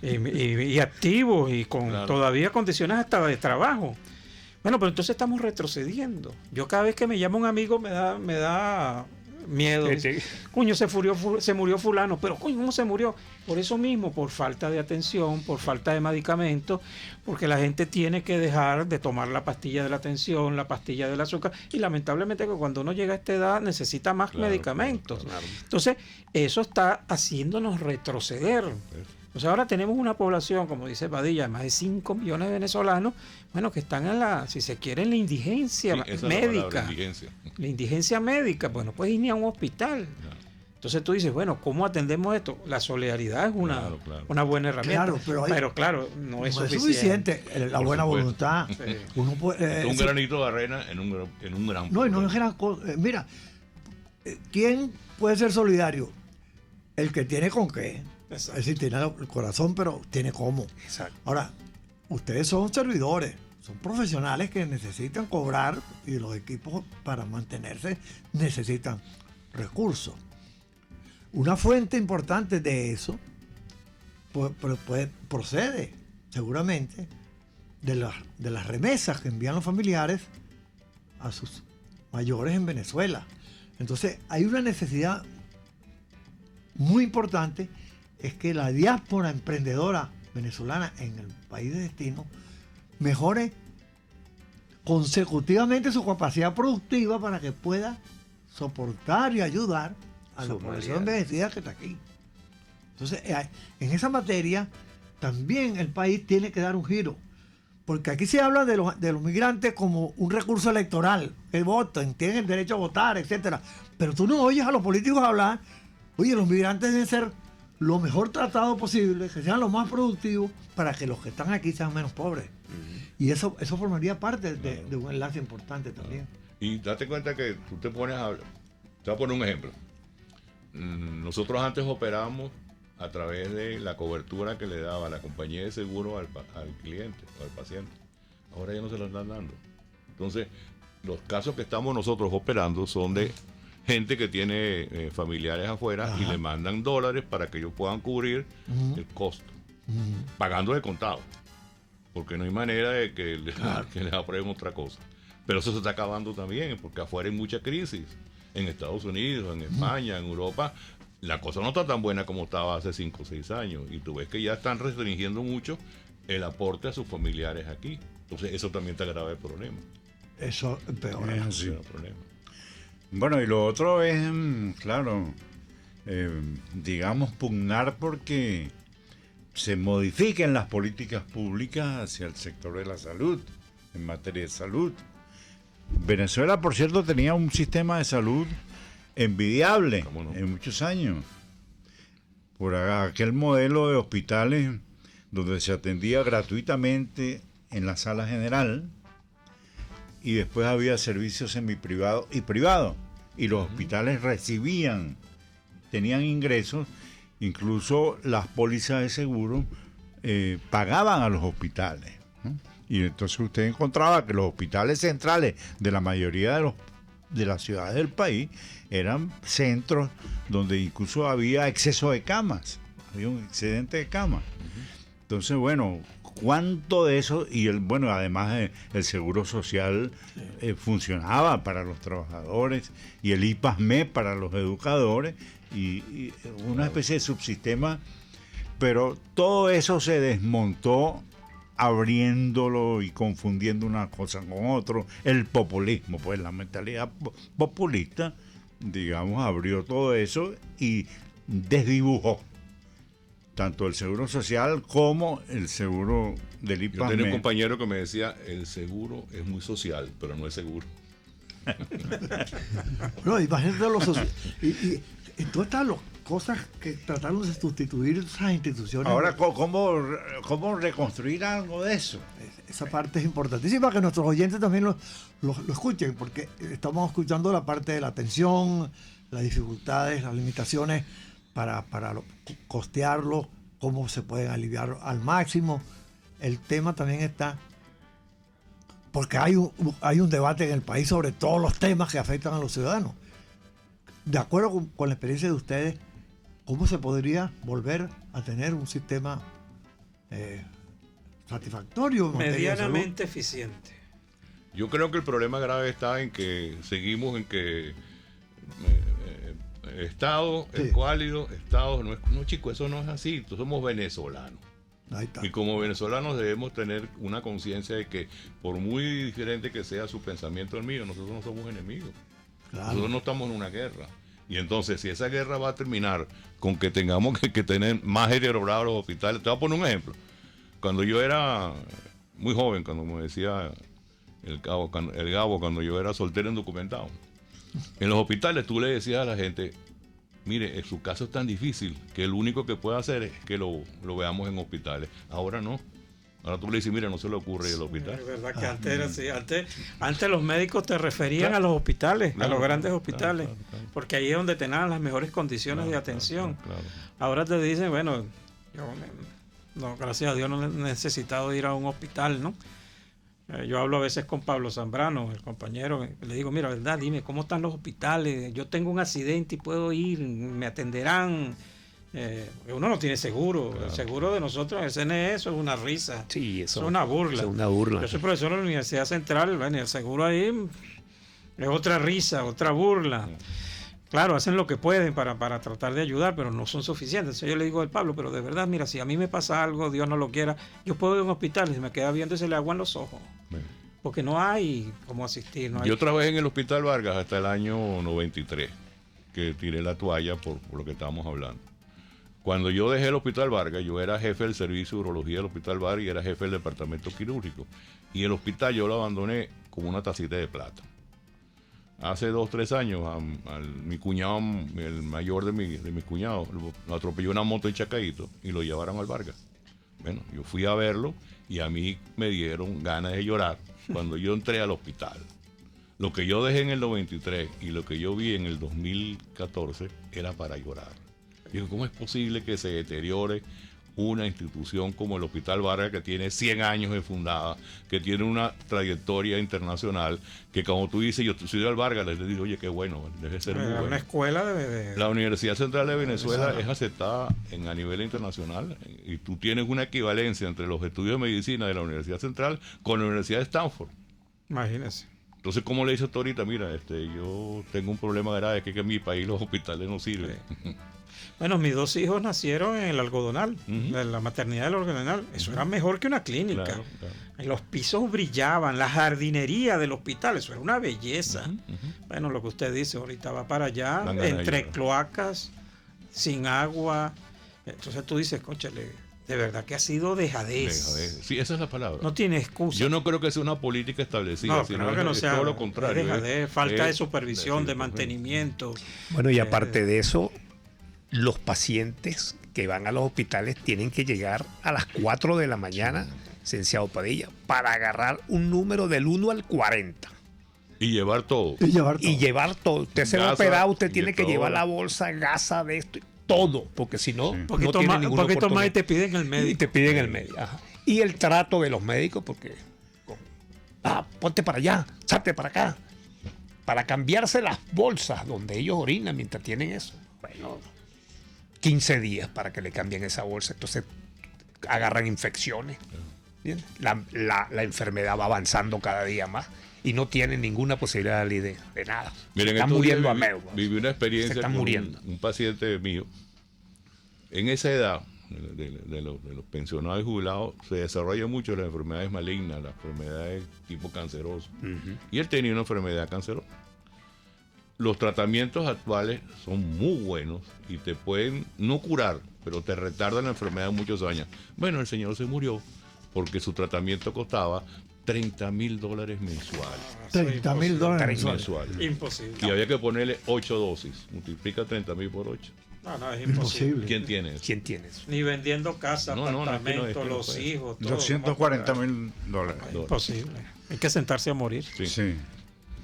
y activos y con todavía condiciones hasta de trabajo. Bueno, pero entonces estamos retrocediendo. Yo cada vez que me llama un amigo me da miedo. Coño, se murió fulano. Pero coño, ¿cómo se murió? Por eso mismo, por falta de atención, por falta de medicamentos, porque la gente tiene que dejar de tomar la pastilla de la tensión, la pastilla del azúcar, y lamentablemente cuando uno llega a esta edad necesita más medicamentos. Claro. Entonces, eso está haciéndonos retroceder. Entonces ahora tenemos una población, como dice Padilla, de más de 5 millones de venezolanos, que están si se quiere, en la indigencia médica. La indigencia médica, pues ir ni a un hospital. Claro. Entonces tú dices, bueno, ¿cómo atendemos esto? La solidaridad es una buena herramienta. Pero claro, no es suficiente. La buena voluntad. Sí. Uno puede, un granito de arena en un gran No, y no es gran cosa. Mira, ¿quién puede ser solidario? El que tiene con qué. Exacto. Es decir, tiene el corazón, pero tiene cómo. Exacto. Ahora, ustedes son servidores, son profesionales que necesitan cobrar, y los equipos para mantenerse necesitan recursos. Una fuente importante de eso procede seguramente de las remesas que envían los familiares a sus mayores en Venezuela. Entonces hay una necesidad muy importante es que la diáspora emprendedora venezolana en el país de destino mejore consecutivamente su capacidad productiva para que pueda soportar y ayudar a la población envejecida que está aquí. Entonces, en esa materia también el país tiene que dar un giro, porque aquí se habla de los migrantes como un recurso electoral, que votan, tienen el derecho a votar, etcétera. Pero tú no oyes a los políticos hablar, oye, los migrantes deben ser lo mejor tratado posible, que sean lo más productivos para que los que están aquí sean menos pobres. Y eso formaría parte de un enlace importante también. Y date cuenta que tú te pones a hablar. Te voy a poner un ejemplo. Nosotros antes operábamos a través de la cobertura que le daba la compañía de seguro al cliente o al paciente. Ahora ya no se lo están dando. Entonces, los casos que estamos nosotros operando son de gente que tiene familiares afuera y le mandan dólares para que ellos puedan cubrir el costo, pagando de contado, porque no hay manera de que les aprueben otra cosa. Pero eso se está acabando también, porque afuera hay mucha crisis. En Estados Unidos, en España, en Europa, la cosa no está tan buena como estaba hace 5 o 6 años. Y tú ves que ya están restringiendo mucho el aporte a sus familiares aquí. Entonces eso también te agrava el problema. Eso empeora. Sí. Bueno, y lo otro es, claro, digamos, pugnar porque se modifiquen las políticas públicas hacia el sector de la salud, en materia de salud. Venezuela, por cierto, tenía un sistema de salud envidiable en muchos años. Por aquel modelo de hospitales donde se atendía gratuitamente en la sala general y después había servicios semiprivados y privados. Y los hospitales tenían ingresos, incluso las pólizas de seguro pagaban a los hospitales, ¿no? Y entonces usted encontraba que los hospitales centrales de la mayoría de las ciudades del país eran centros donde incluso había exceso de camas, había un excedente de camas. Entonces, bueno, ¿cuánto de eso? Y además el seguro social funcionaba para los trabajadores y el IPASME para los educadores y una especie de subsistema, pero todo eso se desmontó abriéndolo y confundiendo una cosa con otro. El populismo, pues la mentalidad populista, digamos, abrió todo eso y desdibujó tanto el seguro social como el seguro del IPASME. Yo tenía un compañero que me decía, el seguro es muy social, pero no es seguro. No, imagínate y todas estas cosas que trataron de sustituir esas instituciones. Ahora, ¿cómo reconstruir algo de eso? Esa parte es importantísima, que nuestros oyentes también lo escuchen, porque estamos escuchando la parte de la atención, las dificultades, las limitaciones para costearlo, cómo se pueden aliviar al máximo. El tema también está, porque hay un debate en el país sobre todos los temas que afectan a los ciudadanos. De acuerdo con la experiencia de ustedes, ¿cómo se podría volver a tener un sistema satisfactorio? Medianamente eficiente. Yo creo que el problema grave está en que seguimos en que Estado es cuálido, Estado no es... No, chicos, eso no es así. Nosotros somos venezolanos. Ahí está. Y como venezolanos debemos tener una conciencia de que por muy diferente que sea su pensamiento del mío, nosotros no somos enemigos. Claro. Nosotros no estamos en una guerra. Y entonces, si esa guerra va a terminar con que tengamos que tener más deteriorados los hospitales, te voy a poner un ejemplo. Cuando yo era muy joven, cuando me decía el Gabo, cuando yo era soltero indocumentado, en los hospitales tú le decías a la gente, mire, su caso es tan difícil que el único que puede hacer es que lo veamos en hospitales. Ahora no. Ahora tú le dices, mira, no se le ocurre el hospital. Es verdad que antes era así. Antes los médicos te referían a los hospitales, a los grandes hospitales, porque ahí es donde tenían las mejores condiciones de atención. Ahora te dicen, bueno, yo gracias a Dios no he necesitado ir a un hospital, ¿no? Yo hablo a veces con Pablo Zambrano, el compañero, le digo, mira, verdad, dime, ¿cómo están los hospitales? Yo tengo un accidente y puedo ir, me atenderán. Uno no tiene seguro. Claro. El seguro de nosotros, el CNE, eso es una risa. Sí, eso es una burla. Eso es una burla. Yo soy profesor de la Universidad Central, bueno, el seguro ahí es otra risa, otra burla. Claro, hacen lo que pueden para tratar de ayudar, pero no son suficientes. Entonces yo le digo al Pablo, pero de verdad, mira, si a mí me pasa algo, Dios no lo quiera, yo puedo ir a un hospital y si me queda viendo y se le aguan los ojos. Porque no hay cómo asistir. No hay... Yo trabajé en el Hospital Vargas hasta el año 93, que tiré la toalla por lo que estábamos hablando. Cuando yo dejé el Hospital Vargas, yo era jefe del servicio de urología del Hospital Vargas y era jefe del departamento quirúrgico. Y el hospital yo lo abandoné como una tacita de plata. Hace 2 o 3 años, mi cuñado, el mayor de mis cuñados, lo atropelló una moto en Chacaíto y lo llevaron al Vargas. Bueno, yo fui a verlo y a mí me dieron ganas de llorar cuando yo entré al hospital. Lo que yo dejé en el 93 y lo que yo vi en el 2014 era para llorar. Digo, ¿cómo es posible que se deteriore una institución como el Hospital Vargas, que tiene 100 años de fundada, que tiene una trayectoria internacional, que como tú dices, yo soy del Vargas, les digo, oye, qué bueno, debe ser muy bueno. Una escuela de... La Universidad Central de Venezuela es aceptada a nivel internacional y tú tienes una equivalencia entre los estudios de medicina de la Universidad Central con la Universidad de Stanford. Imagínese. Entonces, ¿cómo le dices tú ahorita? Mira, yo tengo un problema grave, que en mi país los hospitales no sirven. Sí. Bueno, mis 2 hijos nacieron en el Algodonal, en la maternidad del Algodonal. Eso era mejor que una clínica. Claro. Los pisos brillaban, la jardinería del hospital, eso era una belleza. Bueno, lo que usted dice, ahorita va para allá, entre cloacas, sin agua. Entonces tú dices, cónchale, de verdad que ha sido dejadez. Sí, esa es la palabra. No tiene excusa. Yo no creo que sea una política establecida, sino que no es sea, todo lo contrario. Dejadez, falta de supervisión, de mantenimiento. Bueno, y aparte de eso, los pacientes que van a los hospitales tienen que llegar a las 4 de la mañana, licenciado Padilla, para agarrar un número del 1 al 40. Y llevar todo. Y llevar todo. Usted se va a operar, usted tiene que llevar la bolsa, gasa de esto, todo, porque si no, porque no tiene ninguna oportunidad. Toma y te piden el médico. Y te piden el médico. Ajá. Y el trato de los médicos, porque ponte para allá, salte para acá, para cambiarse las bolsas donde ellos orinan mientras tienen eso. Bueno, 15 días para que le cambien esa bolsa. Entonces agarran infecciones. ¿Bien? La enfermedad va avanzando cada día más y no tienen ninguna posibilidad de nada. Miren, se están muriendo a medio. Viví una experiencia con un paciente mío. En esa edad de los pensionados y jubilados se desarrollan mucho las enfermedades malignas, las enfermedades tipo canceroso. Y él tenía una enfermedad cancerosa. Los tratamientos actuales son muy buenos y te pueden no curar, pero te retardan la enfermedad muchos años. Bueno, el señor se murió porque su tratamiento costaba $30,000 mensuales. $30,000 mensuales. Imposible. Y había que ponerle 8 dosis. Multiplica 30,000 por 8. No, es imposible. ¿Quién tiene eso? ¿Quién tiene eso? Ni vendiendo casa, apartamentos, los hijos, todo. $240,000. Imposible. Hay que sentarse a morir. Sí.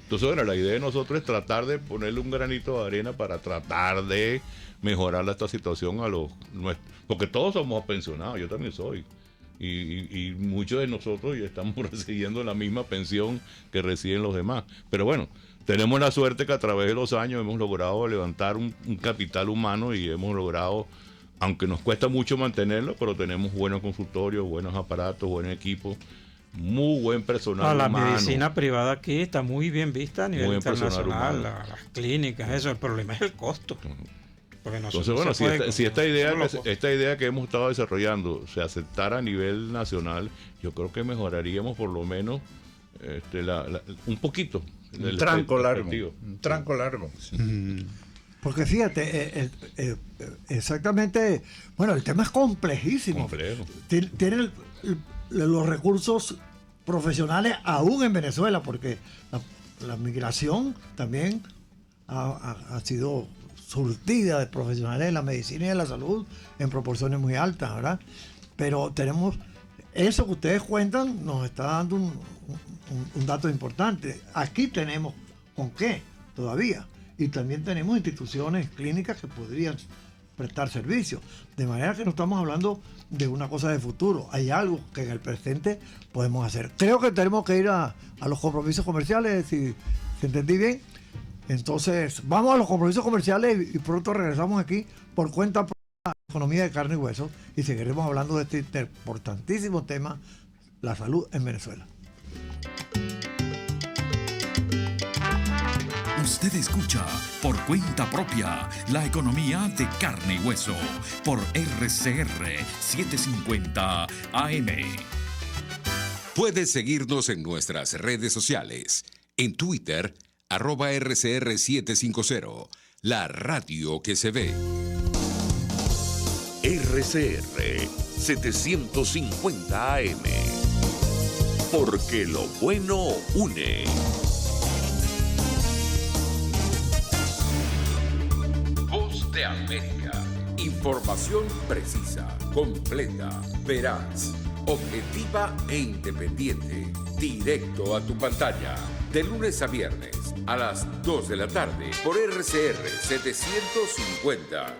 Entonces, bueno, la idea de nosotros es tratar de ponerle un granito de arena para tratar de mejorar esta situación a los nuestros. Porque todos somos pensionados, yo también soy. Y muchos de nosotros ya estamos recibiendo la misma pensión que reciben los demás. Pero bueno, tenemos la suerte que a través de los años hemos logrado levantar un capital humano y hemos logrado, aunque nos cuesta mucho mantenerlo, pero tenemos buenos consultorios, buenos aparatos, buenos equipos, muy buen personal la humano. Medicina privada aquí está muy bien vista a nivel internacional, las clínicas, eso. El problema es el costo. Entonces, bueno, si esta idea que hemos estado desarrollando se aceptara a nivel nacional, yo creo que mejoraríamos por lo menos un poquito. Un tranco largo. Sí. Porque fíjate, exactamente, bueno, el tema es complejísimo. Tiene los recursos profesionales aún en Venezuela, porque la migración también ha sido surtida de profesionales de la medicina y de la salud en proporciones muy altas, ¿verdad? Pero tenemos eso que ustedes cuentan, nos está dando un dato importante. Aquí tenemos con qué todavía, y también tenemos instituciones clínicas que podrían prestar servicios, de manera que no estamos hablando de una cosa de futuro, hay algo que en el presente podemos hacer. Creo que tenemos que ir a los compromisos comerciales, si entendí bien. Entonces, vamos a los compromisos comerciales y pronto regresamos aquí por cuenta de la economía de carne y hueso y seguiremos hablando de este importantísimo tema, la salud en Venezuela. Usted escucha Por Cuenta Propia, la economía de carne y hueso, por RCR 750 AM. Puedes seguirnos en nuestras redes sociales. En Twitter, @RCR750, la radio que se ve. RCR 750 AM. Porque lo bueno une. Voz de América. Información precisa, completa, veraz, objetiva e independiente. Directo a tu pantalla. De lunes a viernes a las 2 de la tarde por RCR 750.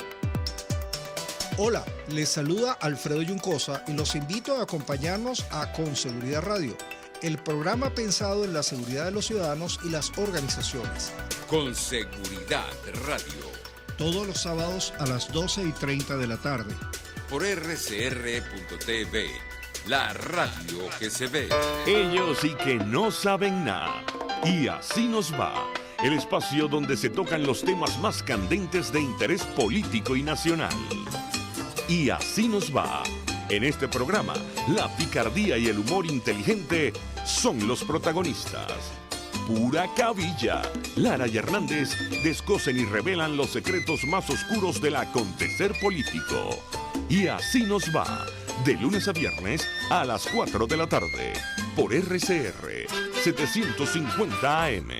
Hola, les saluda Alfredo Yuncosa y los invito a acompañarnos a Con Seguridad Radio, el programa pensado en la seguridad de los ciudadanos y las organizaciones. Con Seguridad Radio. Todos los sábados a las 12:30 de la tarde. Por RCR.tv, la radio que se ve. Ellos sí que no saben nada. Y así nos va. El espacio donde se tocan los temas más candentes de interés político y nacional. Y así nos va. En este programa, la picardía y el humor inteligente son los protagonistas. Pura cabilla. Lara y Hernández descosen y revelan los secretos más oscuros del acontecer político. Y así nos va. De lunes a viernes a las 4 de la tarde. Por RCR 750 AM.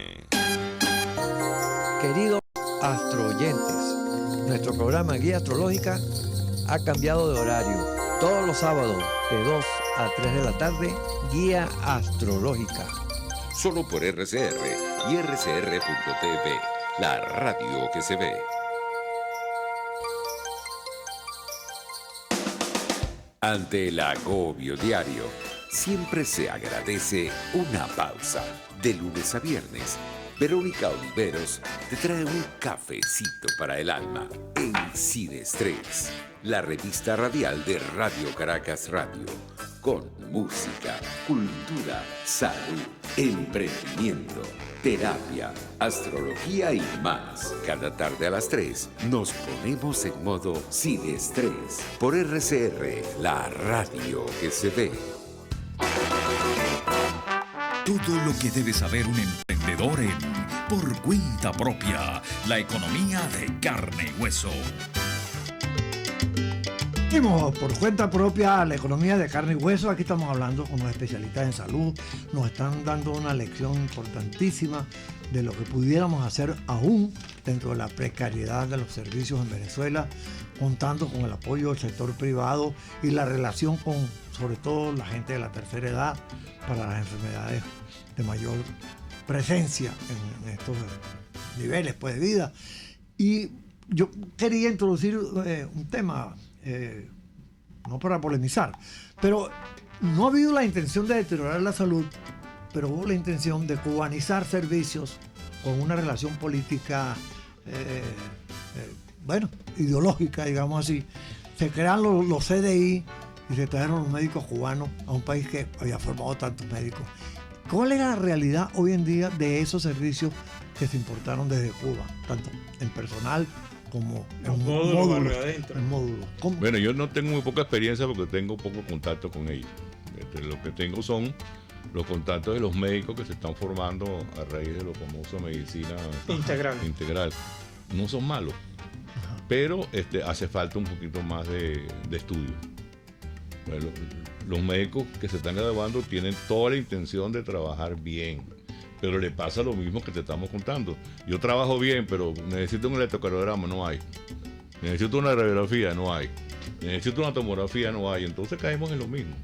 Queridos astroyentes, nuestro programa Guía Astrológica ha cambiado de horario. Todos los sábados de 2 a 3 de la tarde, Guía Astrológica. Solo por RCR y RCR.tv, la radio que se ve. Ante el agobio diario, siempre se agradece una pausa. De lunes a viernes, Verónica Oliveros te trae un cafecito para el alma en Sin Estrés, la revista radial de Radio Caracas Radio, con música, cultura, salud, emprendimiento, terapia, astrología y más. Cada tarde a las 3 nos ponemos en modo Sin Estrés por RCR, la radio que se ve. Todo lo que debe saber un emprendedor en Por Cuenta Propia, la economía de carne y hueso. Seguimos por cuenta propia la economía de carne y hueso. Aquí estamos hablando con unos especialistas en salud. Nos están dando una lección importantísima de lo que pudiéramos hacer aún dentro de la precariedad de los servicios en Venezuela, contando con el apoyo del sector privado y la relación con, sobre todo, la gente de la tercera edad para las enfermedades de mayor presencia en estos niveles pues, de vida. Y yo quería introducir un tema, no para polemizar, pero no ha habido la intención de deteriorar la salud, pero hubo la intención de cubanizar servicios con una relación política, ideológica, digamos así. Se crean los CDI y se trajeron los médicos cubanos a un país que había formado tantos médicos. ¿Cuál es la realidad hoy en día de esos servicios que se importaron desde Cuba, tanto en personal como en módulos? Bueno, yo no tengo muy poca experiencia porque tengo poco contacto con ellos. Lo que tengo son los contactos de los médicos que se están formando a raíz de lo famoso medicina integral. No son malos, pero hace falta un poquito más de estudio. Bueno, los médicos que se están graduando tienen toda la intención de trabajar bien, pero le pasa lo mismo que te estamos contando. Yo trabajo bien, pero necesito un electrocardiograma, no hay. Necesito una radiografía, no hay. Necesito una tomografía, no hay. Entonces caemos en lo mismo.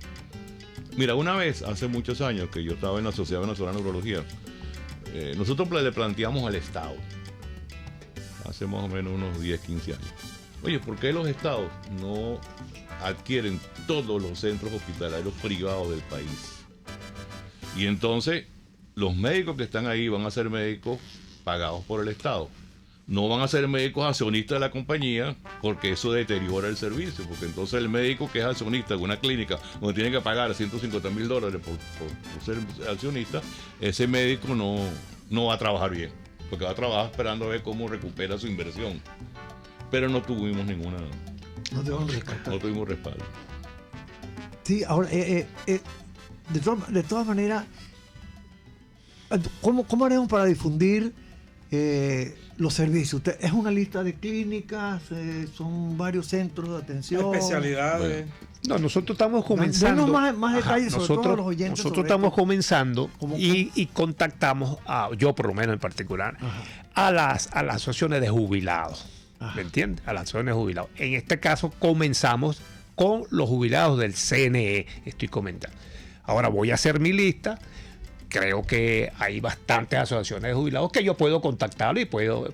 Mira, una vez, hace muchos años, que yo estaba en la Sociedad Venezolana de Neurología, nosotros le planteamos al Estado, hace más o menos unos 10, 15 años, oye, ¿por qué los estados no adquieren todos los centros hospitalarios privados del país? Y entonces los médicos que están ahí van a ser médicos pagados por el Estado. No van a ser médicos accionistas de la compañía, porque eso deteriora el servicio, porque entonces el médico que es accionista de una clínica donde tiene que pagar $150,000 por ser accionista, ese médico no va a trabajar bien. porque va a trabajar esperando a ver cómo recupera su inversión. Pero no tuvimos ninguna. No tuvimos respaldo. No tuvimos respaldo. Sí, ahora, de todas maneras, ¿cómo haremos para difundir los servicios? ¿Es una lista de clínicas? ¿Son varios centros de atención? Especialidades. Bueno. No, nosotros estamos comenzando. Denos más detalles sobre todo a los oyentes. Nosotros sobre estamos esto. comenzando y contactamos, yo por lo menos en particular, a las asociaciones de jubilados. ¿Me entiendes? A las asociaciones de jubilados. En este caso comenzamos con los jubilados del CNE, estoy comentando. Ahora voy a hacer mi lista. Creo que hay bastantes asociaciones de jubilados que yo puedo contactarle y puedo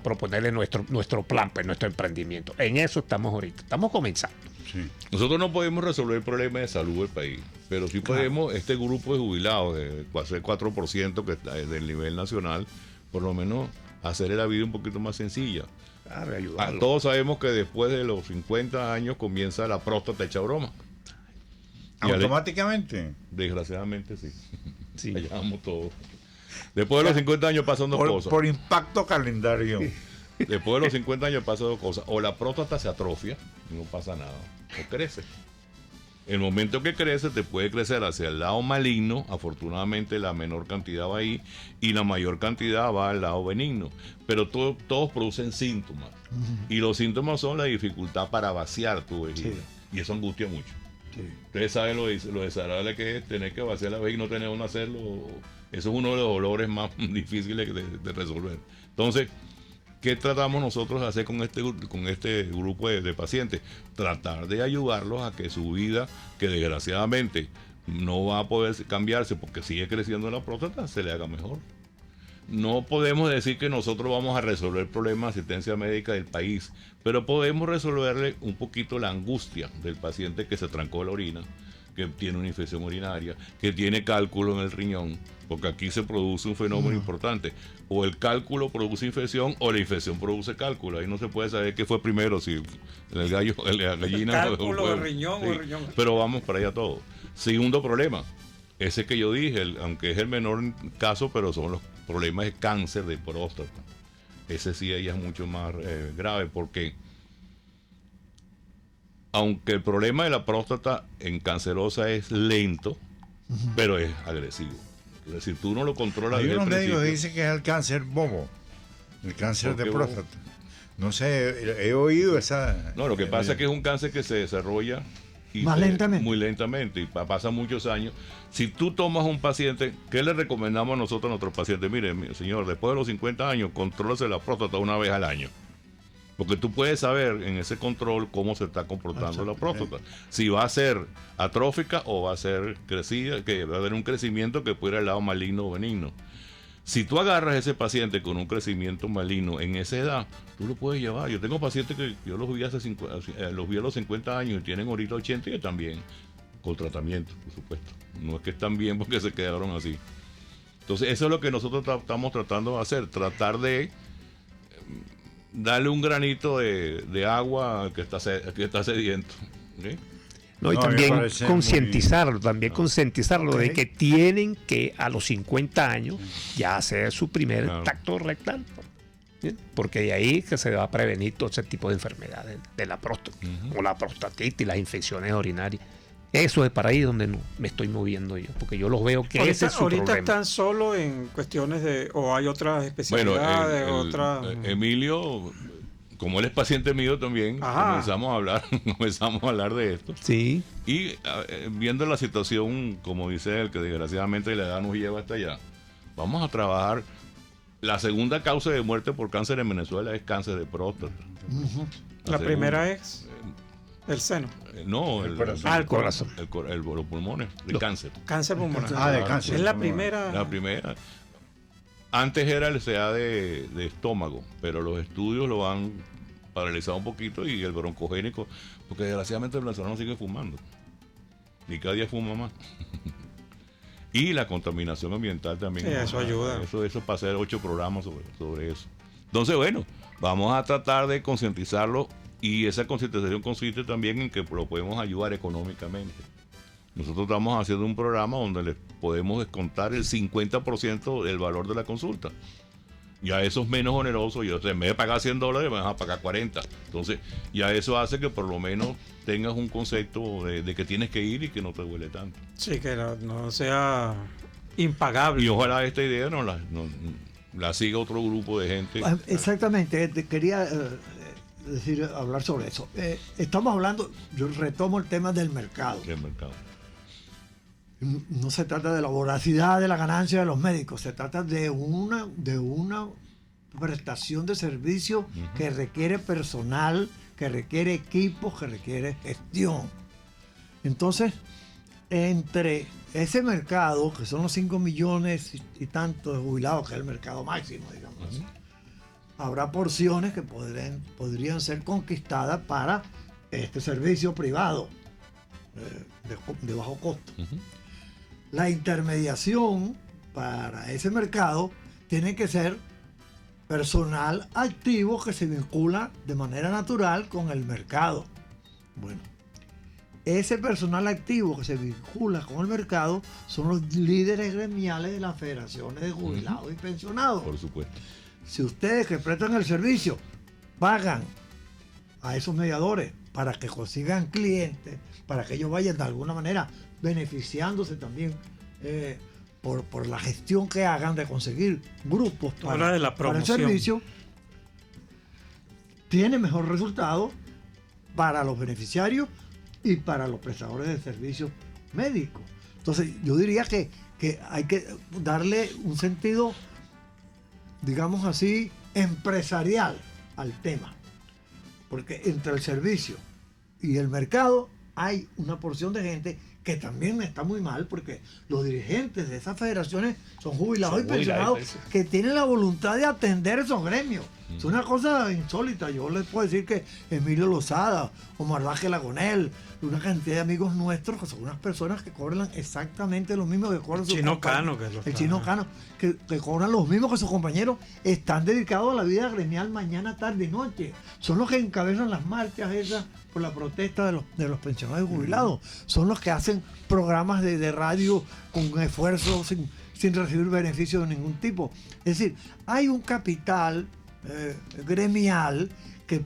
proponerle nuestro plan, pues, nuestro emprendimiento. En eso estamos ahorita. Estamos comenzando. Sí. Nosotros no podemos resolver el problema de salud del país, pero sí podemos, este grupo de jubilados, de casi el 4% que está del nivel nacional, por lo menos hacerle la vida un poquito más sencilla. Ayudarlo. Todos sabemos que después de los 50 años comienza la próstata hecha broma. Y ¿Automáticamente? Desgraciadamente sí. Sí. Allá vamos todos. Después de los 50 años pasan dos cosas. Por impacto calendario. Después de los 50 años pasan dos cosas. O la próstata se atrofia y no pasa nada. O crece. El momento que crece te puede crecer hacia el lado maligno. Afortunadamente la menor cantidad va ahí y la mayor cantidad va al lado benigno. Pero todos producen síntomas. Y los síntomas son la dificultad para vaciar tu vejiga. Y eso angustia mucho. Ustedes saben lo desagradable que es tener que vaciar la vejiga y no tener dónde hacerlo. Eso es uno de los dolores más difíciles de resolver. Entonces, ¿qué tratamos nosotros de hacer con este grupo de pacientes? Tratar de ayudarlos a que su vida, que desgraciadamente no va a poder cambiarse porque sigue creciendo la próstata, se le haga mejor. No podemos decir que nosotros vamos a resolver el problema de asistencia médica del país, pero podemos resolverle un poquito la angustia del paciente que se trancó la orina, que tiene una infección urinaria, que tiene cálculo en el riñón, porque aquí se produce un fenómeno importante. O el cálculo produce infección o la infección produce cálculo. Ahí no se puede saber qué fue primero, si el gallo, la gallina el cálculo, o el riñón o el riñón. Pero vamos para allá todo. Segundo problema, ese que yo dije, aunque es el menor caso, pero son los problemas de cáncer de próstata. Ese sí ahí es mucho más grave porque aunque el problema de la próstata en cancerosa es lento, pero es agresivo. Es decir, tú no lo controlas. Hay desde unos el de ellos principio. dicen que es el cáncer bobo, el cáncer de ¿Por qué bobo? próstata. No sé, he oído esa... No, lo que pasa es que es un cáncer que se desarrolla Más lentamente. muy lentamente y pasa muchos años. Si tú tomas un paciente, ¿qué le recomendamos a nosotros a nuestros pacientes? Mire, señor, después de los 50 años, contrólese la próstata una vez al año. Porque tú puedes saber en ese control cómo se está comportando la próstata. Si va a ser atrófica o va a ser crecida, que va a haber un crecimiento que puede ir al lado maligno o benigno. Si tú agarras a ese paciente con un crecimiento maligno en esa edad, tú lo puedes llevar. Yo tengo pacientes que yo los vi los vi a los 50 años y tienen ahorita 80 y también con tratamiento, por supuesto. No es que están bien porque se quedaron así. Entonces, eso es lo que nosotros estamos tratando de hacer, tratar de darle un granito de agua al que está sediento. ¿Sí? No, y No, también me parece concientizarlo, concientizarlo Ok. de que tienen que a los 50 años ya hacer su primer tacto rectal. ¿Sí? Porque de ahí que se va a prevenir todo ese tipo de enfermedades de la próstata, o la prostatitis, las infecciones urinarias. Eso es para ahí donde no me estoy moviendo yo, porque yo los veo que ese es su ahorita problema. están solo en cuestiones de, o hay otras especialidades, otras. Emilio, como él es paciente mío también, comenzamos a hablar de esto. Sí. Y viendo la situación, como dice él, que desgraciadamente la edad nos lleva hasta allá, vamos a trabajar. La segunda causa de muerte por cáncer en Venezuela es cáncer de próstata. La primera es el seno. No, el corazón. El corazón. Los pulmones, el cáncer. Cáncer pulmonar. de cáncer. Es la pulmonar. primera. La primera. Antes era el CA de estómago, pero los estudios lo han paralizado un poquito y el broncogénico, porque desgraciadamente el venezolano sigue fumando. Y cada día fuma más. Y la contaminación ambiental también. Sí, eso ayuda. Eso para hacer 8 programas sobre eso. Entonces, bueno, vamos a tratar de concientizarlo y esa concientización consiste también en que lo podemos ayudar económicamente. Nosotros estamos haciendo un programa donde les podemos descontar el 50% del valor de la consulta. Ya eso es menos oneroso, y en vez de pagar $100 me vas a pagar 40. Entonces, ya eso hace que por lo menos tengas un concepto de que tienes que ir y que no te duele tanto. Sí, que no sea impagable. Y ojalá esta idea no la siga otro grupo de gente. Exactamente, quería hablar sobre eso. Estamos hablando, yo retomo el tema del mercado. Del mercado. No se trata de la voracidad de la ganancia de los médicos, se trata de una prestación de servicio que requiere personal, que requiere equipos, que requiere gestión. Entonces, entre ese mercado, que son los 5 millones y tantos de jubilados, que es el mercado máximo, digamos, habrá porciones que podrían ser conquistadas para este servicio privado de bajo costo. La intermediación para ese mercado tiene que ser personal activo que se vincula de manera natural con el mercado. Bueno, ese personal activo que se vincula con el mercado son los líderes gremiales de las federaciones de jubilados y pensionados. Por supuesto. Si ustedes que prestan el servicio pagan a esos mediadores para que consigan clientes, para que ellos vayan de alguna manera beneficiándose también por la gestión que hagan de conseguir grupos para el servicio, tiene mejor resultado para los beneficiarios y para los prestadores de servicios médicos. Entonces yo diría que hay que darle un sentido, digamos así, empresarial al tema, porque entre el servicio y el mercado hay una porción de gente que también está muy mal, porque los dirigentes de esas federaciones son jubilados y pensionados que tienen la voluntad de atender esos gremios. Es una cosa insólita. Yo les puedo decir que Emilio Lozada, Omar Vázquez Lagonel, una cantidad de amigos nuestros que son unas personas que cobran exactamente lo mismo que cobran sus compañeros. El Chino Cano, que cobran los mismos que sus compañeros, están dedicados a la vida gremial mañana, tarde y noche. Son los que encabezan las marchas esas por la protesta de los pensionados y jubilados. Son los que hacen programas de radio con esfuerzo sin recibir beneficios de ningún tipo. Es decir, hay un capital gremial que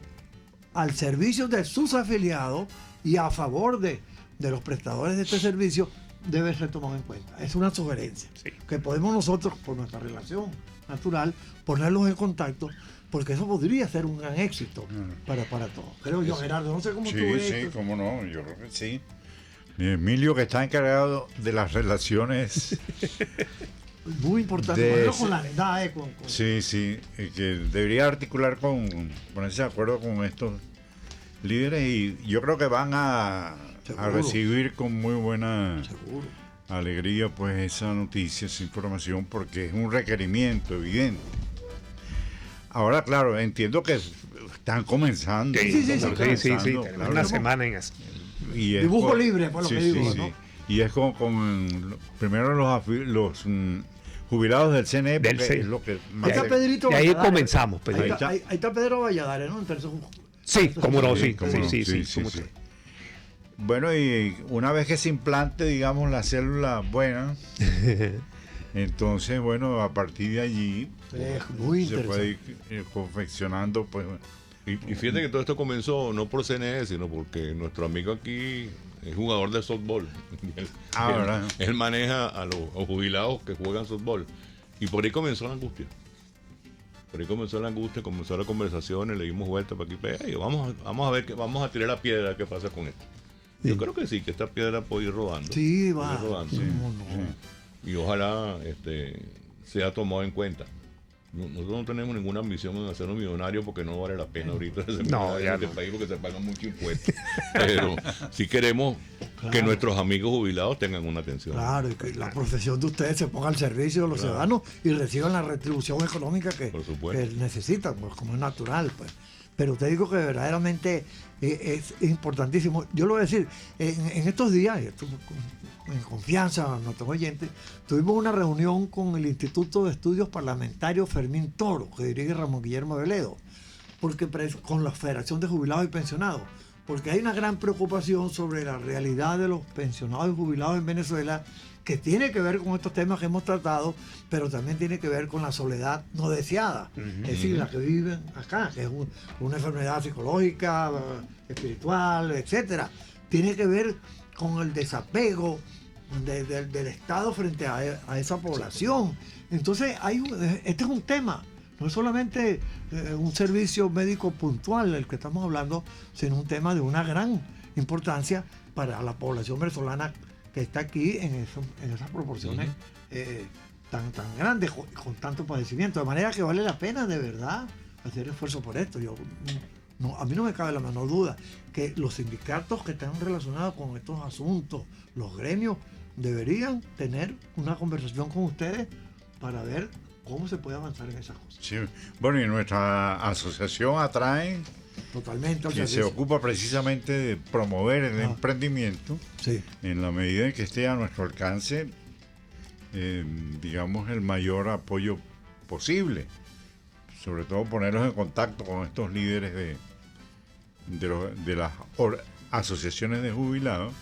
al servicio de sus afiliados y a favor de los prestadores de este servicio debe ser tomado en cuenta. Es una sugerencia que podemos nosotros, por nuestra relación natural, ponerlos en contacto, porque eso podría ser un gran éxito para todos. Creo yo, Gerardo, no sé cómo tú ves. Sí, cómo no, yo creo que sí. Emilio, que está encargado de las relaciones muy importante, con la edad, Sí, que debería articular ponerse de acuerdo con estos líderes, y yo creo que van a recibir con muy buena alegría pues esa noticia, esa información, porque es un requerimiento evidente. Ahora, claro, entiendo que están comenzando. Sí, claro. Una semana en eso. Dibujo libre, por lo que digo, ¿no? Y es con primero los jubilados del CNE, porque es lo que más... Ahí está Pedrito Valladares. Ahí comenzamos, Pedrito. Ahí está Pedro Valladares, ¿no? Sí, cómo no, sí. Bueno, y una vez que se implante, digamos, la célula buena, entonces, bueno, a partir de allí se puede ir confeccionando, pues... Y fíjate que todo esto comenzó no por CNE, sino porque nuestro amigo aquí es jugador de softball. Él maneja a los jubilados que juegan softball. Y por ahí comenzó la angustia. Comenzó las conversaciones, le dimos vuelta para aquí, para allá, y vamos a ver, vamos a tirar la piedra, ¿qué pasa con esto? Yo creo que sí, que esta piedra puede ir rodando. Sí, va. Y ojalá sea tomado en cuenta. Nosotros no tenemos ninguna ambición en hacernos millonarios, porque no vale la pena ahorita en este país, porque se pagan mucho impuestos. Pero sí queremos que nuestros amigos jubilados tengan una atención. Claro, y que la profesión de ustedes se ponga al servicio de los ciudadanos y reciban la retribución económica que necesitan, pues, como es natural. Pues. Pero te digo que verdaderamente es importantísimo. Yo lo voy a decir, en estos días, en confianza a nuestros oyentes, tuvimos una reunión con el Instituto de Estudios Parlamentarios Fermín Toro, que dirige Ramón Guillermo Veledo, con la Federación de Jubilados y Pensionados, porque hay una gran preocupación sobre la realidad de los pensionados y jubilados en Venezuela, que tiene que ver con estos temas que hemos tratado, pero también tiene que ver con la soledad no deseada, es decir, la que viven acá, que es una enfermedad psicológica, espiritual, etcétera. Tiene que ver con el desapego del Estado frente a esa población. Entonces, este es un tema. No es solamente un servicio médico puntual el que estamos hablando, sino un tema de una gran importancia para la población venezolana que está aquí en esas proporciones tan grandes, con tanto padecimiento. De manera que vale la pena de verdad hacer esfuerzo por esto. A mí no me cabe la menor duda que los sindicatos que están relacionados con estos asuntos, los gremios, deberían tener una conversación con ustedes para ver cómo se puede avanzar en esas cosas. Sí. Bueno, y nuestra asociación ATRAE, totalmente, que se ocupa precisamente de promover el emprendimiento, en la medida en que esté a nuestro alcance, digamos, el mayor apoyo posible. Sobre todo ponerlos en contacto con estos líderes de las asociaciones de jubilados,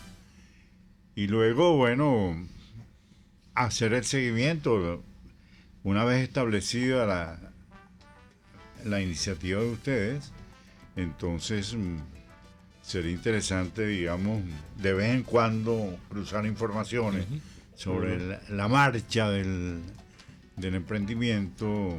y luego, bueno, hacer el seguimiento. Una vez establecida la iniciativa de ustedes, entonces sería interesante, digamos, de vez en cuando cruzar informaciones sobre la marcha del emprendimiento,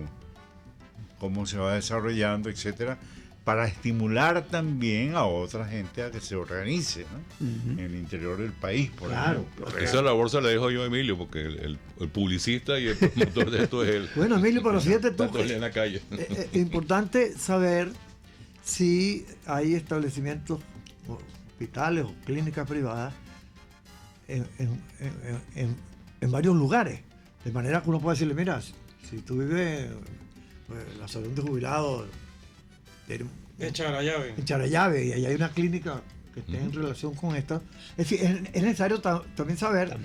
cómo se va desarrollando, etcétera, para estimular también a otra gente a que se organice, ¿no? En el interior del país, por ejemplo. Esa labor se la dejo yo a Emilio, porque el publicista y el promotor de esto es él. Bueno, Emilio, pero fíjate tú, en la calle. Es importante saber si hay establecimientos, hospitales o clínicas privadas en varios lugares, de manera que uno puede decirle, mira, si tú vives en la salud de jubilados en Charallave, y ahí hay una clínica que esté en relación con esta. Es decir, es necesario también saber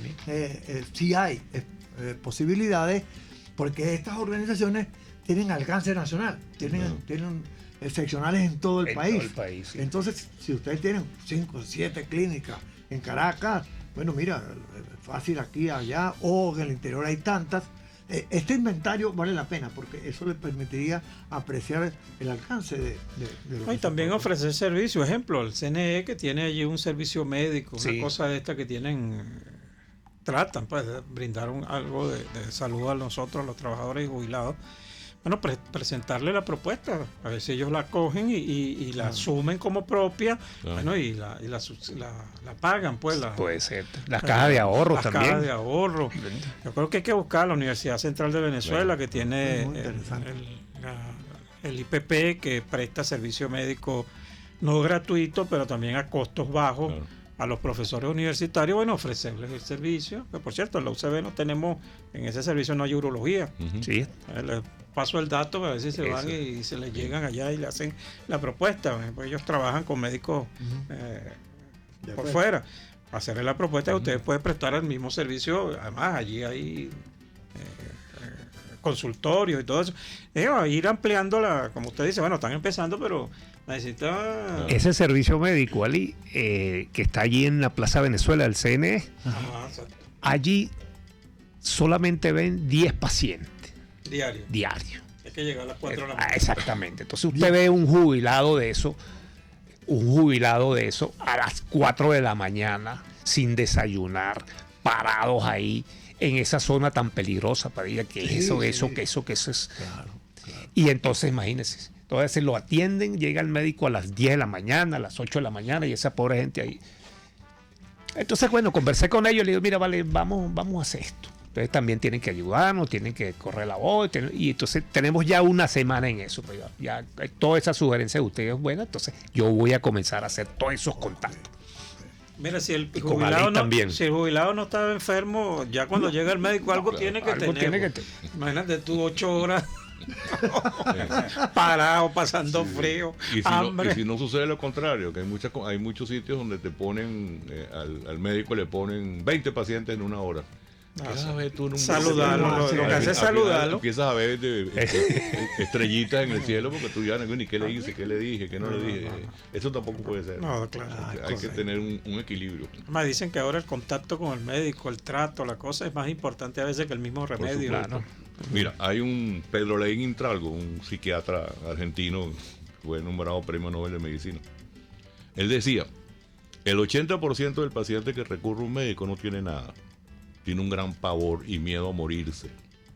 si hay posibilidades, porque estas organizaciones tienen alcance nacional, tienen seccionales en todo el país. Sí. Entonces, si ustedes tienen 5 o 7 clínicas en Caracas, bueno, mira, fácil aquí, allá, o en el interior hay tantas. Este inventario vale la pena porque eso le permitiría apreciar el alcance de lo y también ofrecer servicios. Ejemplo, el CNE, que tiene allí un servicio médico, una cosa de esta que tratan pues de brindar algo de salud a nosotros, los trabajadores y jubilados. Bueno, presentarle la propuesta, a ver si ellos la cogen y la asumen como propia, bueno, y la pagan, pues. Puede ser. Las cajas de ahorro también. Las cajas de ahorro. Yo creo que hay que buscar la Universidad Central de Venezuela, que tiene el IPP, que presta servicio médico no gratuito, pero también a costos bajos. A los profesores universitarios, bueno, ofrecerles el servicio. Que por cierto, en la UCB no tenemos, en ese servicio no hay urología. Sí. Les paso el dato a ver si se van y se les llegan allá y le hacen la propuesta. Pues ellos trabajan con médicos por fuera. Hacerle la propuesta, ustedes pueden prestar el mismo servicio. Además, allí hay consultorios y todo eso. Ir ampliando como usted dice, bueno, están empezando, pero necesita... Ese servicio médico, Ali, que está allí en la Plaza Venezuela del CNE, allí solamente ven 10 pacientes. Diario. Hay que llegar a las 4 de la mañana. Exactamente. Entonces usted ve un jubilado de eso a las 4 de la mañana, sin desayunar, parados ahí, en esa zona tan peligrosa para ir que eso es. Claro. Y entonces imagínense, entonces lo atienden, llega el médico a las 10 de la mañana, a las 8 de la mañana, y esa pobre gente ahí. Entonces, bueno, conversé con ellos, le digo, mira, vale, vamos a hacer esto. Entonces también tienen que ayudarnos, tienen que correr la voz, y entonces tenemos ya una semana en eso. Pues ya toda esa sugerencia de ustedes es buena, entonces yo voy a comenzar a hacer todos esos contactos. Mira, si el jubilado no estaba enfermo, ya cuando llega el médico algo tiene que tener. Imagínate tú 8 horas parado, pasando frío, hambre. Y si no sucede lo contrario, que hay muchos sitios donde te ponen, al médico le ponen 20 pacientes en una hora. ¿Qué sabes tú? Saludarlo, lo que hace es saludarlo. Empiezas a ver estrellitas en el cielo porque tú ya no ni qué le hice, qué le dije, qué no le dije. Eso tampoco puede ser. No, claro. Hay que tener un equilibrio. Me dicen que ahora el contacto con el médico, el trato, la cosa es más importante a veces que el mismo remedio. Claro. Mira, hay un Pedro Leín Intralgo, un psiquiatra argentino, fue nombrado Premio Nobel de Medicina. Él decía, el 80% del paciente que recurre a un médico no tiene nada. Tiene un gran pavor y miedo a morirse.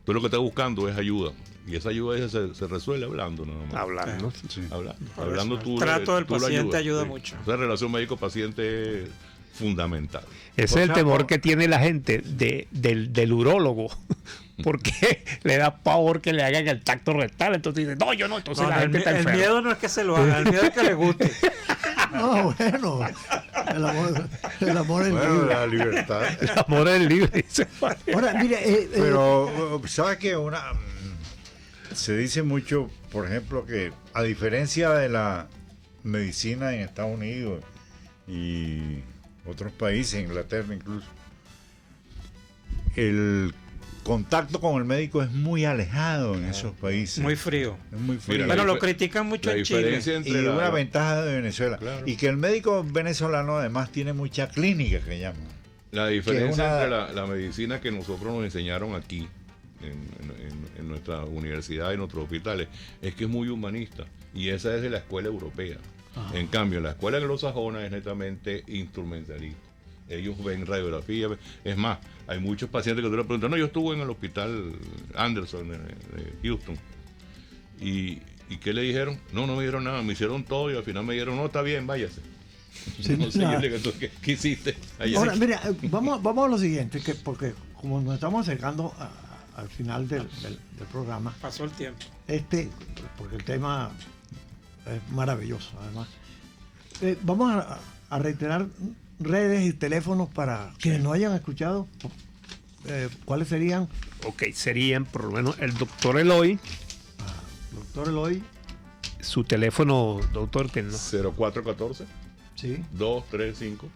Tú lo que estás buscando es ayuda. Y esa ayuda se resuelve hablando nada más. Hablando. Sí. Hablando tú. El trato del tú paciente ayuda sí. mucho. Esa relación médico-paciente es fundamental. Ese es el temor que tiene la gente del urólogo. Porque le da pavor que le hagan el tacto rectal. Entonces dice, no, yo no. Entonces la gente está enferma. El miedo no es que se lo haga, el miedo es que le guste. No, bueno. El amor es libre. La libertad. El amor es libre. Ahora, mire. Pero, ¿sabes qué? Se dice mucho, por ejemplo, que a diferencia de la medicina en Estados Unidos y otros países, Inglaterra incluso, el contacto con el médico es muy alejado en esos países. Muy frío. Es muy frío. Pero lo critican mucho en Chile. Y una ventaja de Venezuela. Claro. Y que el médico venezolano además tiene mucha clínica, que llaman. La diferencia entre la medicina que nosotros nos enseñaron aquí, en nuestra universidad y en nuestros hospitales, es que es muy humanista. Y esa es de la escuela europea. En cambio, la escuela anglosajona es netamente instrumentalista. Ellos ven radiografía. Es más, hay muchos pacientes que tú le preguntas, no, yo estuve en el hospital Anderson de Houston. ¿Y qué le dijeron? No me dijeron nada, me hicieron todo y al final me dijeron, no, está bien, váyase. Sí, no sé, yo le digo, ¿qué hiciste? Ahora, mira, vamos a lo siguiente, porque como nos estamos acercando al final del programa. Pasó el tiempo. Porque el tema es maravilloso, además. Vamos a reiterar redes y teléfonos para quienes no hayan escuchado. ¿Cuáles serían? Ok, serían por lo menos el doctor Eloy. Doctor Eloy. Su teléfono, doctor, que no. 0414. Sí. 235.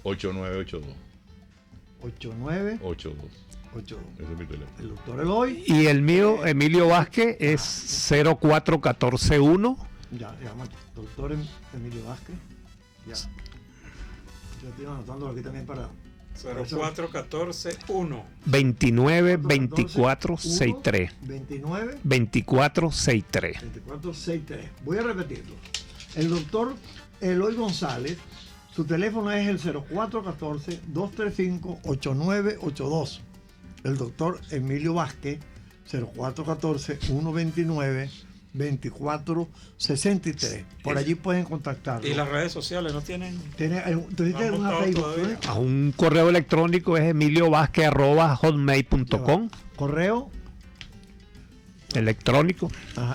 8982. 82. Ese es mi teléfono. El doctor Eloy. Y el mío, Emilio Vázquez, es 04141. Ya, doctor Emilio Vázquez. Ya. Yo estoy anotándolo aquí también para 04141 29 24 63 29 24 63. Voy a repetirlo. El doctor Eloy González, su teléfono es el 0414-235-8982. El doctor Emilio Vázquez, 0414-129-2463. Por allí pueden contactarlo. ¿Y las redes sociales no tienen? ¿Tienes una Facebook? A un correo electrónico es emiliovázquez@hotmail.com. Correo electrónico.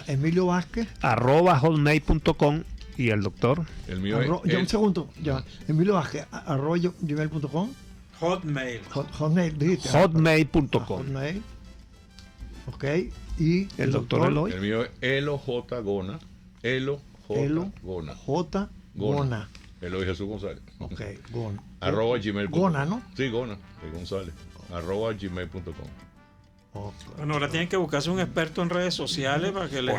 Emilio Vázquez @hotmail.com. Y el doctor. El mío un segundo, ya. Emilio Vázquez @gmail.com. Hotmail. Dijiste. Hotmail.com. Hotmail. Ok. Y el doctor Eloy. El mío es Elo J. Gona. Elo J. Gona. J. Gona. Eloy Jesús González. Ok, Gona. @gmail.com. Gona, ¿no? Sí, Gona. De González. @gmail.com. Bueno, ahora tienen que buscarse un experto en redes sociales para que les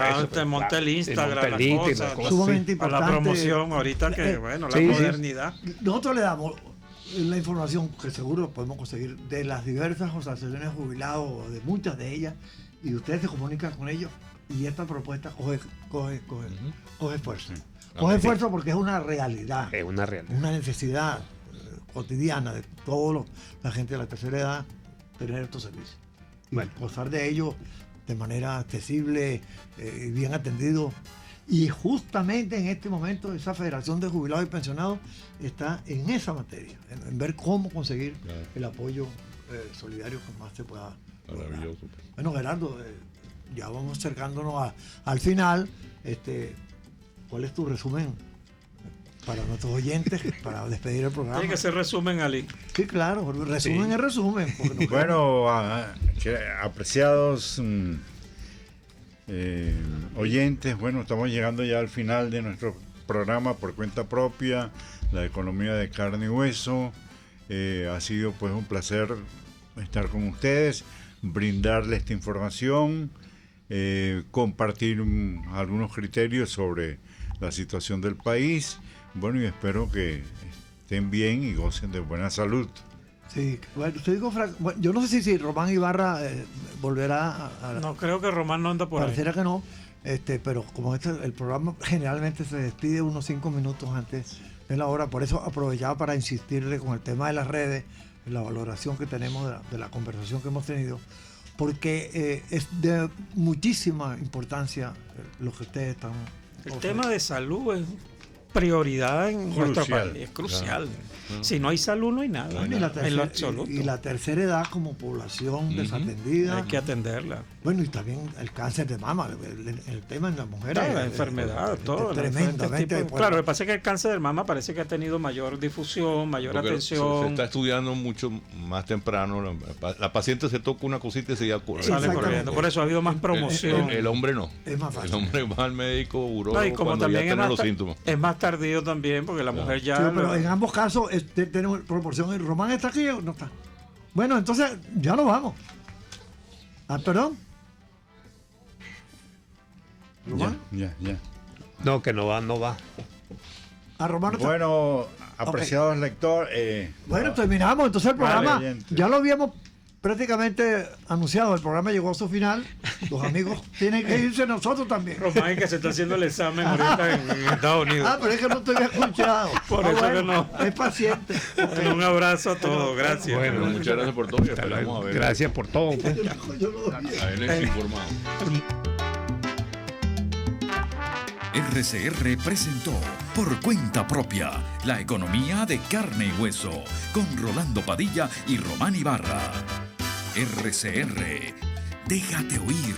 monte el Instagram, las cosas, sumamente importante. la promoción ahorita que, la modernidad. Nosotros le damos la información que seguro podemos conseguir de las diversas asociaciones de jubilados, de muchas de ellas, y ustedes se comunican con ellos y esta propuesta coge fuerza. Coge esfuerzo porque es una realidad. Es una realidad. Una necesidad cotidiana de toda la gente de la tercera edad tener estos servicios. Y gozar de ellos de manera accesible y bien atendido. Y justamente en este momento esa Federación de Jubilados y Pensionados está en esa materia, en ver cómo conseguir el apoyo solidario que más se pueda lograr. Maravilloso. Bueno, Gerardo, ya vamos acercándonos al final. ¿Cuál es tu resumen para nuestros oyentes para despedir el programa? Tiene que ser resumen, Ali. Sí, claro, resumen es resumen. Bueno, apreciados oyentes, bueno, estamos llegando ya al final de nuestro programa por cuenta propia, la economía de carne y hueso. Ha sido pues un placer estar con ustedes, brindarle esta información, compartir algunos criterios sobre la situación del país. Bueno, y espero que estén bien y gocen de buena salud. Sí, bueno, usted dijo, bueno, yo no sé si Román Ibarra volverá a... No, creo que Román no anda por ahí. Pareciera que no, pero como el programa generalmente se despide unos 5 minutos antes de la hora, por eso aprovechaba para insistirle con el tema de las redes, la valoración que tenemos de la conversación que hemos tenido, porque es de muchísima importancia lo que ustedes están... El tema de salud es prioridad en nuestro país, es crucial. Claro. Si no hay salud, no hay nada, Bueno, en lo absoluto. y la tercera edad como población desatendida. Hay que atenderla. Bueno, y también el cáncer de mama, el tema en las mujeres. La enfermedad, todo. Tremendamente. Claro, lo que pasa es que el cáncer de mama parece que ha tenido mayor difusión, mayor Porque atención. se está estudiando mucho más temprano. La paciente se toca una cosita y se ya sale corriendo. Por eso ha habido más promoción. El hombre no. Es más fácil. El hombre va al médico, urólogo, Y como cuando también ya tiene los síntomas. es más tardío también, porque la mujer ya... Sí, pero en ambos casos tenemos proporción. ¿El Román está aquí o no está? Bueno, entonces ya nos vamos. Perdón. ¿Román? Ya. No, que no va. Román no está. Bueno, apreciados lectores. Bueno, terminamos. Entonces el programa Vale, ya lo habíamos prácticamente anunciado. El programa llegó a su final. Los amigos tienen que irse, nosotros también. Román, que se está haciendo el examen ahorita en Estados Unidos. Pero es que no estoy escuchado. Por eso que no. Es paciente. Bueno, un abrazo a todos. Gracias. Bueno, muchas gracias por todo y esperamos a ver. Gracias por todo. A él informado. RCR presentó Por Cuenta Propia, la economía de carne y hueso, con Rolando Padilla y Román Ibarra. RCR, déjate oír.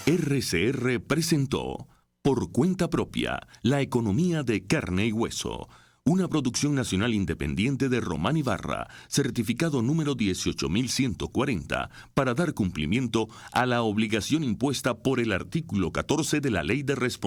RCR presentó Por Cuenta Propia, la economía de carne y hueso. Una producción nacional independiente de Román Ibarra, certificado número 18140, para dar cumplimiento a la obligación impuesta por el artículo 14 de la Ley de Responsabilidad